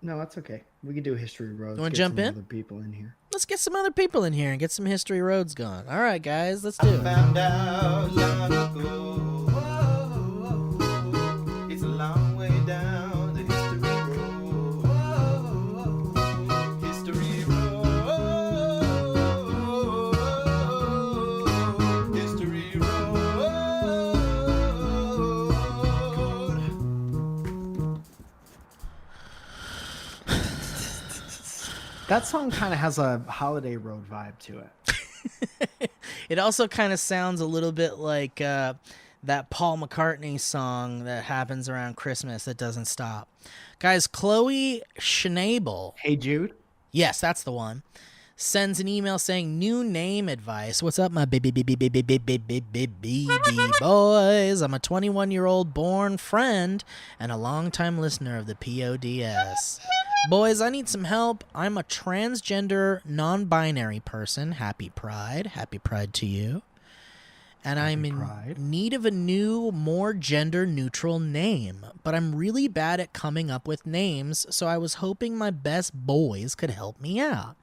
No, that's okay. We can do history roads. You want to jump in? Other people in here. Let's get some other people in here and get some history roads going. All right, guys, let's do it. Found out long ago, it's a long way down the history road. History road. History road. That song kind of has a Holiday Road vibe to it. It also kind of sounds a little bit like that Paul McCartney song that happens around Christmas that doesn't stop. Guys, Chloe Schnabel. Hey, Jude? Yes, that's the one. Sends an email saying, new name advice. What's up, my BB boys? I'm a 21-year-old born friend and a longtime listener of the PODS. Boys, I need some help. I'm a transgender, non-binary person. Happy Pride. Happy Pride to you. And I'm in need of a new, more gender-neutral name. But I'm really bad at coming up with names, so I was hoping my best boys could help me out.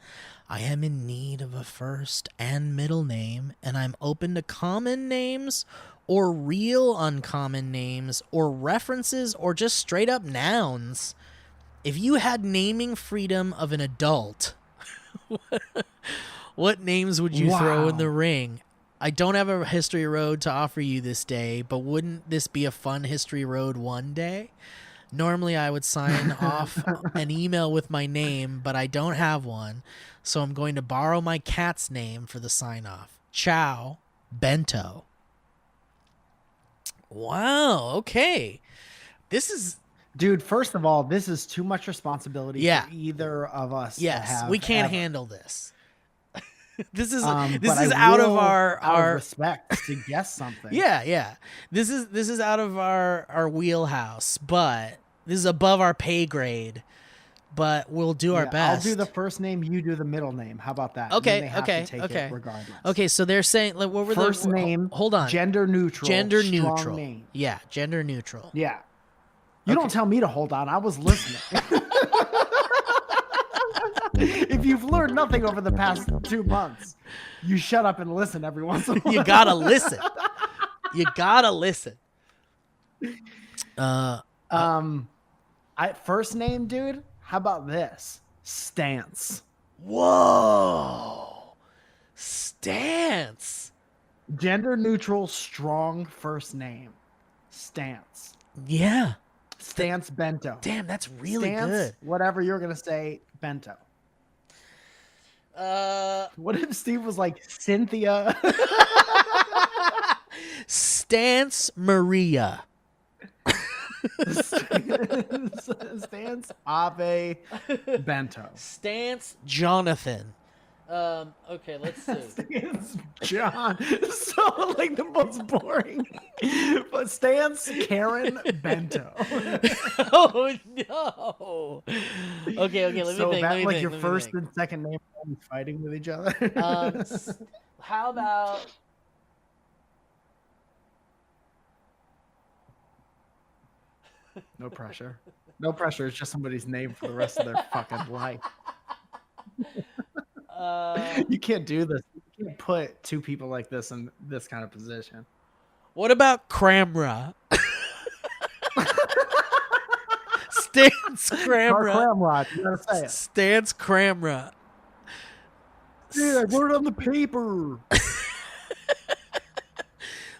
I am in need of a first and middle name, and I'm open to common names or real uncommon names or references or just straight-up nouns. If you had naming freedom of an adult, what names would you throw in the ring? I don't have a history road to offer you this day, but wouldn't this be a fun history road one day? Normally I would sign off an email with my name, but I don't have one, so I'm going to borrow my cat's name for the sign-off. Ciao, Bento. Wow, okay. This is... Dude, first of all, this is too much responsibility for either of us to have. We can't handle this. This is out of our respect to guess something. Yeah. This is out of our wheelhouse, but this is above our pay grade. But we'll do our best. I'll do the first name, you do the middle name. How about that? Okay, they have okay, to take okay. it regardless. Okay, so they're saying like what were first the name? Hold on. Gender neutral. Gender strong neutral. Name. Yeah, gender neutral. Yeah. You don't tell me to hold on. I was listening. If you've learned nothing over the past 2 months, you shut up and listen every once in a while. You gotta listen. You gotta listen. First name, dude. How about this? Stance. Whoa. Stance. Gender neutral, strong first name. Stance. Yeah. Stance Bento. Damn, that's really Stance, good. whatever you're going to say, Bento. What if Steve was like Cynthia? Stance Maria. Stance Ave Bento. Stance Jonathan. Okay, let's see. Stance John. So like the most boring. But Stance Karen Bento. Oh no. Okay, let me So think. that let me like think, your let me first think. and second name are fighting with each other. How about No pressure. No pressure. It's just somebody's name for the rest of their fucking life. You can't do this. You can't put two people like this in this kind of position. what about Cramra? Stance Cramra. Cramrod, you gotta say it. Stance Cramra. Dude, I wrote it on the paper.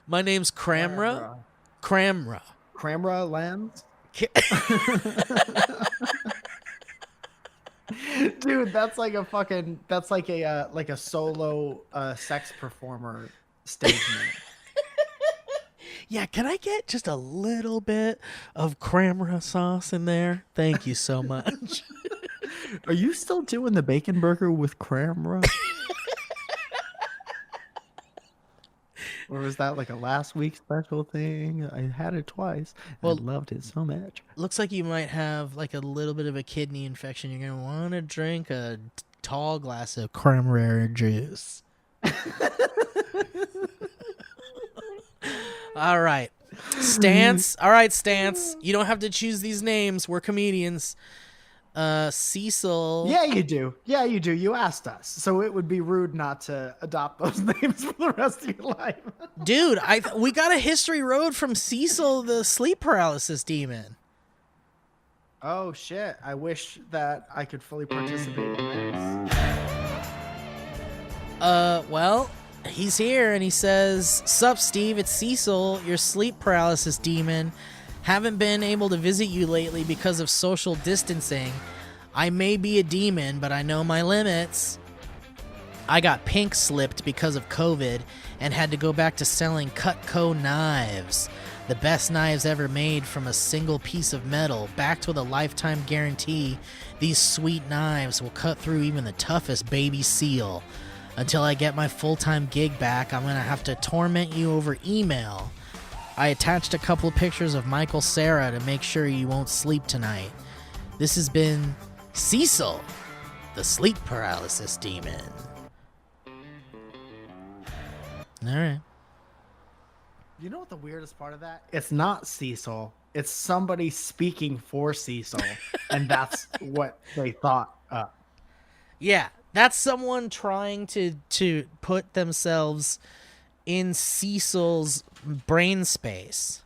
My name's Cramra. Cramra. Cramra Lens. Dude, that's like a fucking. That's like a solo sex performer stage name. Yeah, can I get just a little bit of Cramra sauce in there? Thank you so much. Are you still doing the bacon burger with Cramra? Or was that like a last week special thing? I had it twice. Well, I loved it so much. Looks like you might have like a little bit of a kidney infection. You're gonna want to drink a tall glass of cranberry juice. All right, Stance. All right, Stance. You don't have to choose these names. We're comedians. Cecil. Yeah, you do. Yeah, you do. You asked us, so it would be rude not to adopt those names for the rest of your life. Dude, we got a history road from Cecil, the sleep paralysis demon. Oh shit! I wish that I could fully participate in this. Well, he's here and he says, "Sup, Steve? It's Cecil, your sleep paralysis demon. Haven't been able to visit you lately because of social distancing. I may be a demon, but I know my limits. I got pink slipped because of COVID and had to go back to selling Cutco knives. The best knives ever made from a single piece of metal, backed with a lifetime guarantee. These sweet knives will cut through even the toughest baby seal. Until I get my full-time gig back, I'm going to have to torment you over email. I attached a couple of pictures of Michael Cera to make sure you won't sleep tonight. This has been Cecil, the sleep paralysis demon." All right. You know what the weirdest part of that? It's not Cecil. It's somebody speaking for Cecil, and that's what they thought up. Yeah, that's someone trying to put themselves in Cecil's brain space.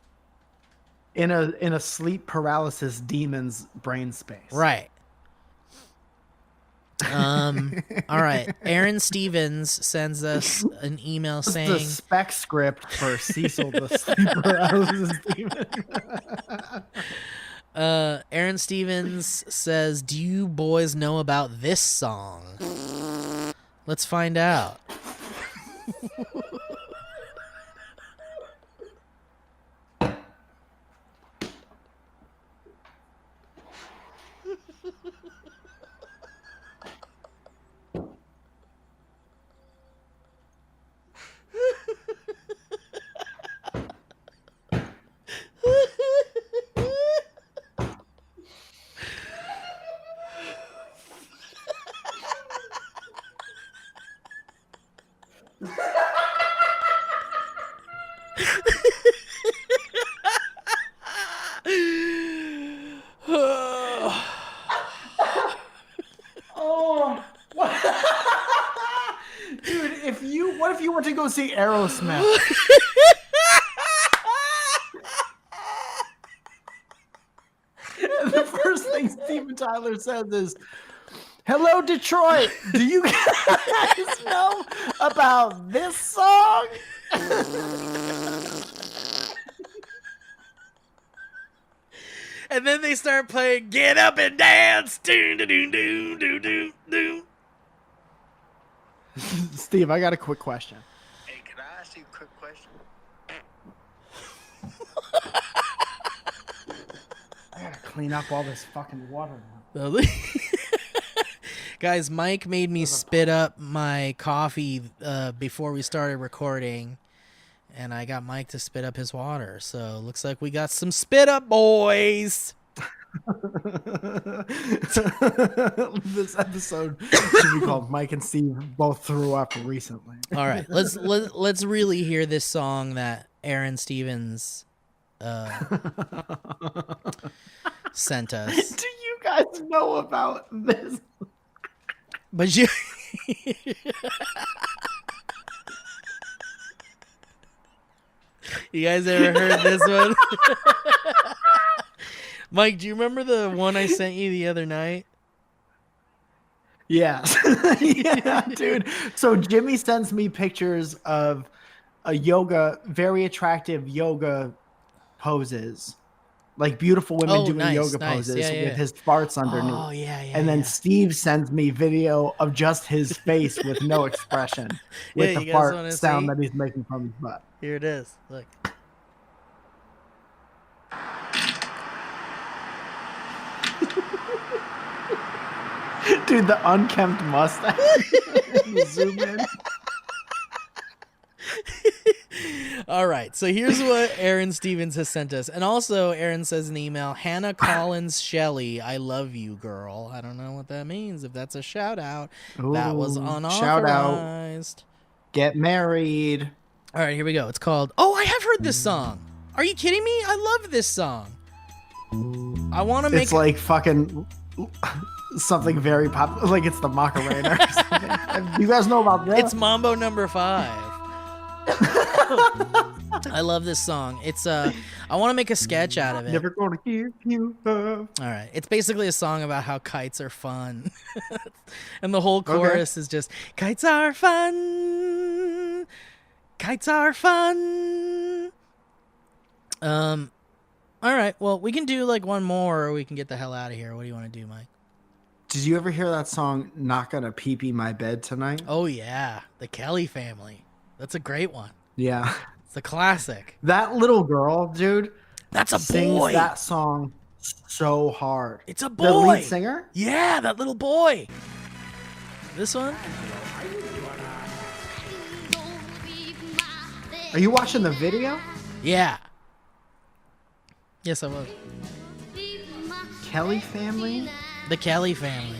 In a sleep paralysis demon's brain space. Right. All right. Aaron Stevens sends us an email This is saying the spec script for Cecil the sleep paralysis demon. Aaron Stevens says, "Do you boys know about this song?" Let's find out. Oh, dude! What if you went to go see Aerosmith? And the first thing Steven Tyler says is, "Hello, Detroit. Do you guys know about this song?" And then they start playing "Get Up and Dance." Doo, doo, doo, doo, doo, doo, doo. Steve, I got a quick question. Hey, can I ask you a quick question? I gotta clean up all this fucking water now. Guys, Mike made me spit up my coffee before we started recording, and I got Mike to spit up his water. So looks like we got some spit up, boys. This episode should be called Mike and Steve both threw up recently. All right, let's really hear this song that Aaron Stevens sent us. Do you guys know about this? But you You guys ever heard this one? Mike, do you remember the one I sent you the other night? Yes. Yeah, dude. So Jimmy sends me pictures of very attractive yoga poses. Like beautiful women doing yoga poses with his farts underneath. Oh, yeah. And then Steve sends me video of just his face with no expression with the fart sound that he's making from his butt. Here it is. Look. Dude, the unkempt mustache. Zoom in. All right, so here's what Aaron Stevens has sent us. And also, Aaron says in the email, Hannah Collins Shelley, I love you, girl. I don't know what that means. If that's a shout out, that was unauthorized. Shout out. Get married. All right, here we go. It's called, I have heard this song. Are you kidding me? I love this song. I want to make It's like fucking something very popular. Like it's the Macarena or something. You guys know about that? It's Mambo number 5. I love this song. It's I want to make a sketch out of it. Never gonna give you up. All right, it's basically a song about how kites are fun, and the whole chorus is just kites are fun, kites are fun. All right, well we can do like one more, or we can get the hell out of here. What do you want to do, Mike? Did you ever hear that song "Not Gonna Pee-Pee My Bed Tonight"? Oh yeah, the Kelly Family. That's a great one. Yeah. It's a classic. That little girl, dude. That's a sings boy. That song so hard. It's a boy. The lead singer? Yeah, that little boy. This one? Are you watching the video? Yeah. Yes, I was. Kelly Family? The Kelly Family.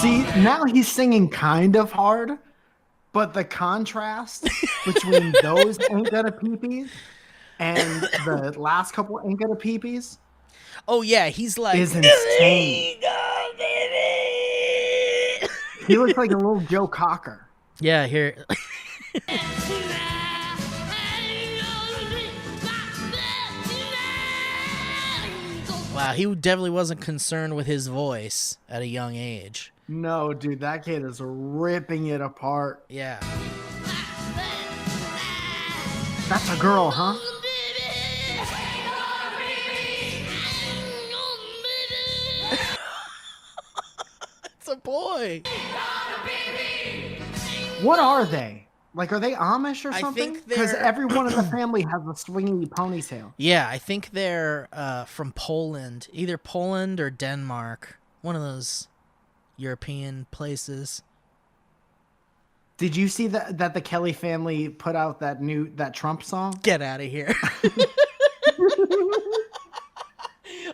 See, now he's singing kind of hard, but the contrast between those ain't gonna pee-pees and the last couple ain't gonna pee-pees Oh yeah, he's like is insane. He looks like a little Joe Cocker. Yeah, here. Wow, he definitely wasn't concerned with his voice at a young age. No, dude, that kid is ripping it apart. Yeah. That's a girl, huh? It's a boy. What are they? Like, are they Amish or I something? think Because they're- everyone in the family has a swingy ponytail. Yeah, I think they're from Poland, either Poland or Denmark, one of those European places. Did you see that the Kelly family put out that Trump song? Get out of here.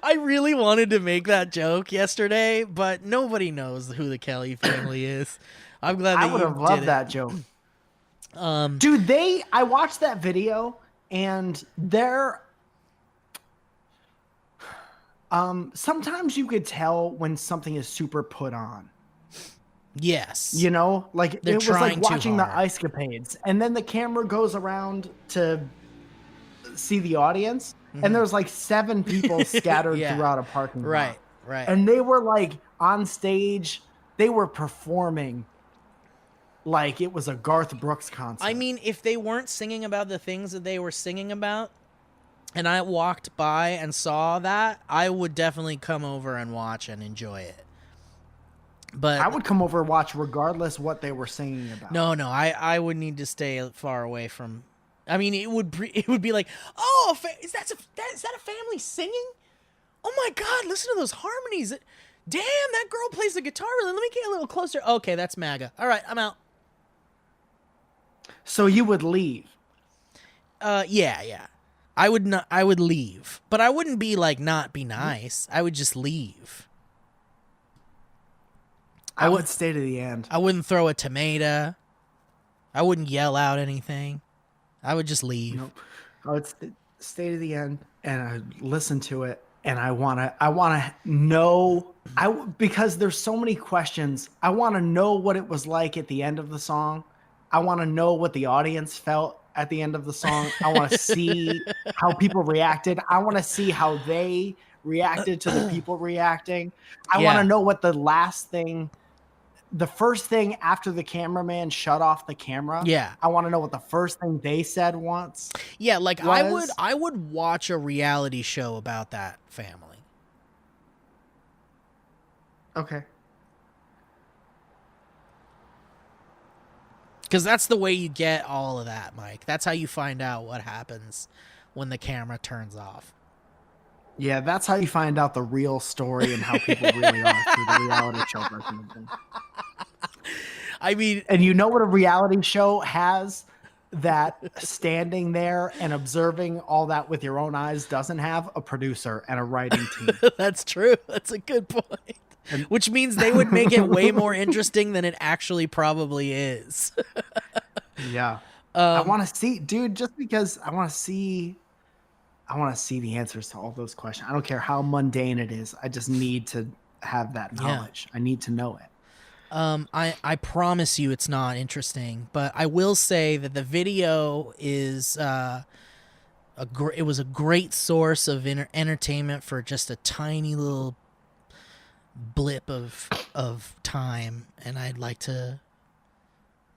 I really wanted to make that joke yesterday, but nobody knows who the Kelly family is. I'm glad that I would have you loved did that it. joke. Dude, I watched that video and they're sometimes you could tell when something is super put on. Yes. You know, like They're it was like trying too watching the hard. Ice Capades, and then the camera goes around to see the audience, and there's like 7 people scattered Yeah. throughout a parking lot. Right. And they were like on stage, they were performing like it was a Garth Brooks concert. I mean, if they weren't singing about the things that they were singing about, and I walked by and saw that, I would definitely come over and watch and enjoy it. But I would come over and watch regardless what they were singing about. no, I would need to stay far away from. I mean, it would be like, oh, is that a family singing? Oh my God, listen to those harmonies. Damn, that girl plays the guitar. Let me get a little closer. Okay, that's MAGA. All right, I'm out. So you would leave? Yeah. I would leave, but I wouldn't be like not be nice. I would just leave. I would stay to the end. I wouldn't throw a tomato. I wouldn't yell out anything. I would just leave. Nope. I would stay to the end and I'd listen to it. And I wanna know, because there's so many questions. I want to know what it was like at the end of the song. I want to know what the audience felt at the end of the song. I want to see how people reacted. I want to see how they reacted to the people reacting. I want to know what the first thing after the cameraman shut off the camera. Yeah. I want to know what the first thing they said once. Yeah, like I would watch a reality show about that family. Okay. Because that's the way you get all of that, Mike. That's how you find out what happens when the camera turns off. Yeah, that's how you find out the real story and how people really are through the reality show version of things. I mean, and you know what a reality show has that standing there and observing all that with your own eyes doesn't have? A producer and a writing team. That's true. That's a good point. Which means they would make it way more interesting than it actually probably is. Yeah. I want to see, dude, just because I want to see the answers to all those questions. I don't care how mundane it is. I just need to have that knowledge. Yeah. I need to know it. I promise you it's not interesting, but I will say that the video is it was a great source of entertainment for just a tiny little blip of time, and I'd like to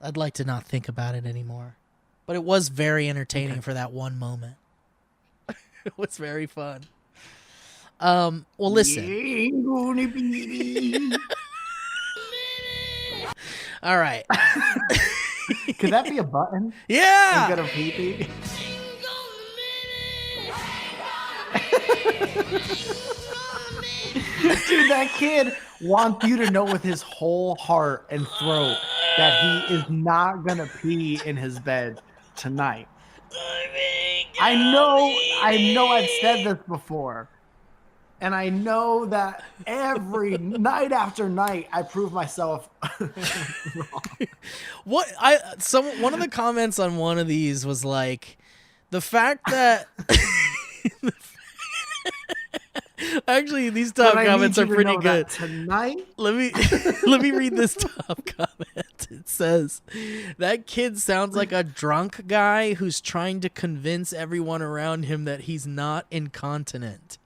not think about it anymore. But it was very entertaining for that one moment. It was very fun. Well, listen. All right. Could that be a button? Yeah. Instead of pee-pee? Dude, that kid wants you to know with his whole heart and throat that he is not going to pee in his bed tonight. I know I've said this before. And I know that every night after night I prove myself wrong. One of the comments on one of these was like, the fact that actually these top comments are pretty good. Tonight, let me read this top comment. It says, that kid sounds like a drunk guy who's trying to convince everyone around him that he's not incontinent.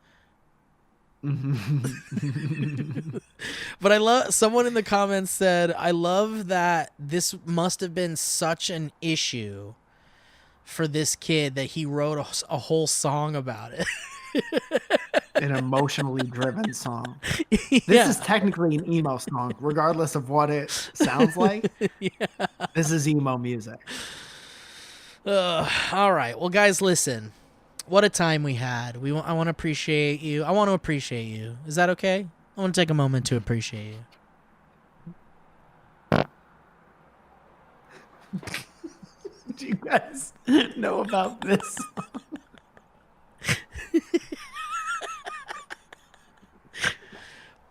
But I love, someone in the comments said, I love that this must have been such an issue for this kid that he wrote a whole song about it. An emotionally driven song. This is technically an emo song, regardless of what it sounds like. Yeah. This is emo music. All right. Well, guys, listen. What a time we had. I want to appreciate you. I want to appreciate you. Is that okay? I want to take a moment to appreciate you. Do you guys know about this?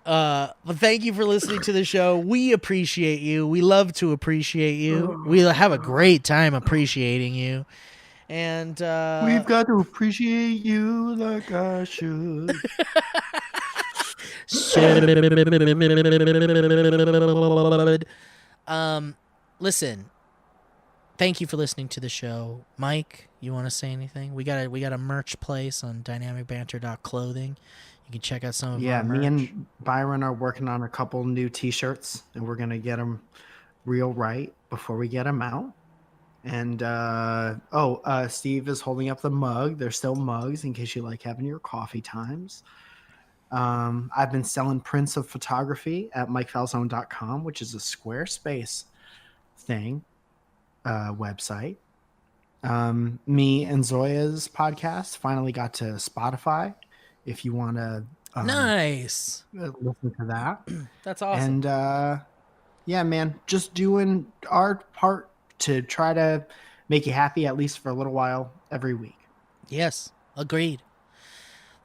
But thank you for listening to the show. We appreciate you. We love to appreciate you. We have a great time appreciating you. And we've got to appreciate you like I should. Listen. Thank you for listening to the show. Mike, you want to say anything? We got a merch place on dynamicbanter.clothing. You can check out some of our merch. Yeah, me and Byron are working on a couple new t-shirts, and we're going to get them real right before we get them out. And Steve is holding up the mug. There's still mugs in case you like having your coffee times. I've been selling prints of photography at mikefalzone.com, which is a Squarespace thing, website. Me and Zoya's podcast finally got to Spotify. If you want to Nice. listen to that. That's awesome. And yeah, man, just doing our part to try to make you happy, at least for a little while every week. Yes, agreed.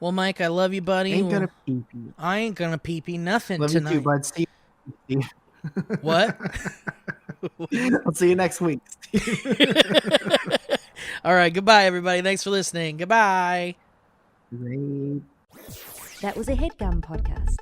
Well, Mike, I love you, buddy. Ain't gonna pee-pee. I ain't gonna pee-pee nothing Love tonight. you too, bud. See you. What? I'll see you next week. All right, goodbye, everybody. Thanks for listening. Goodbye. Great. That was a HeadGum podcast.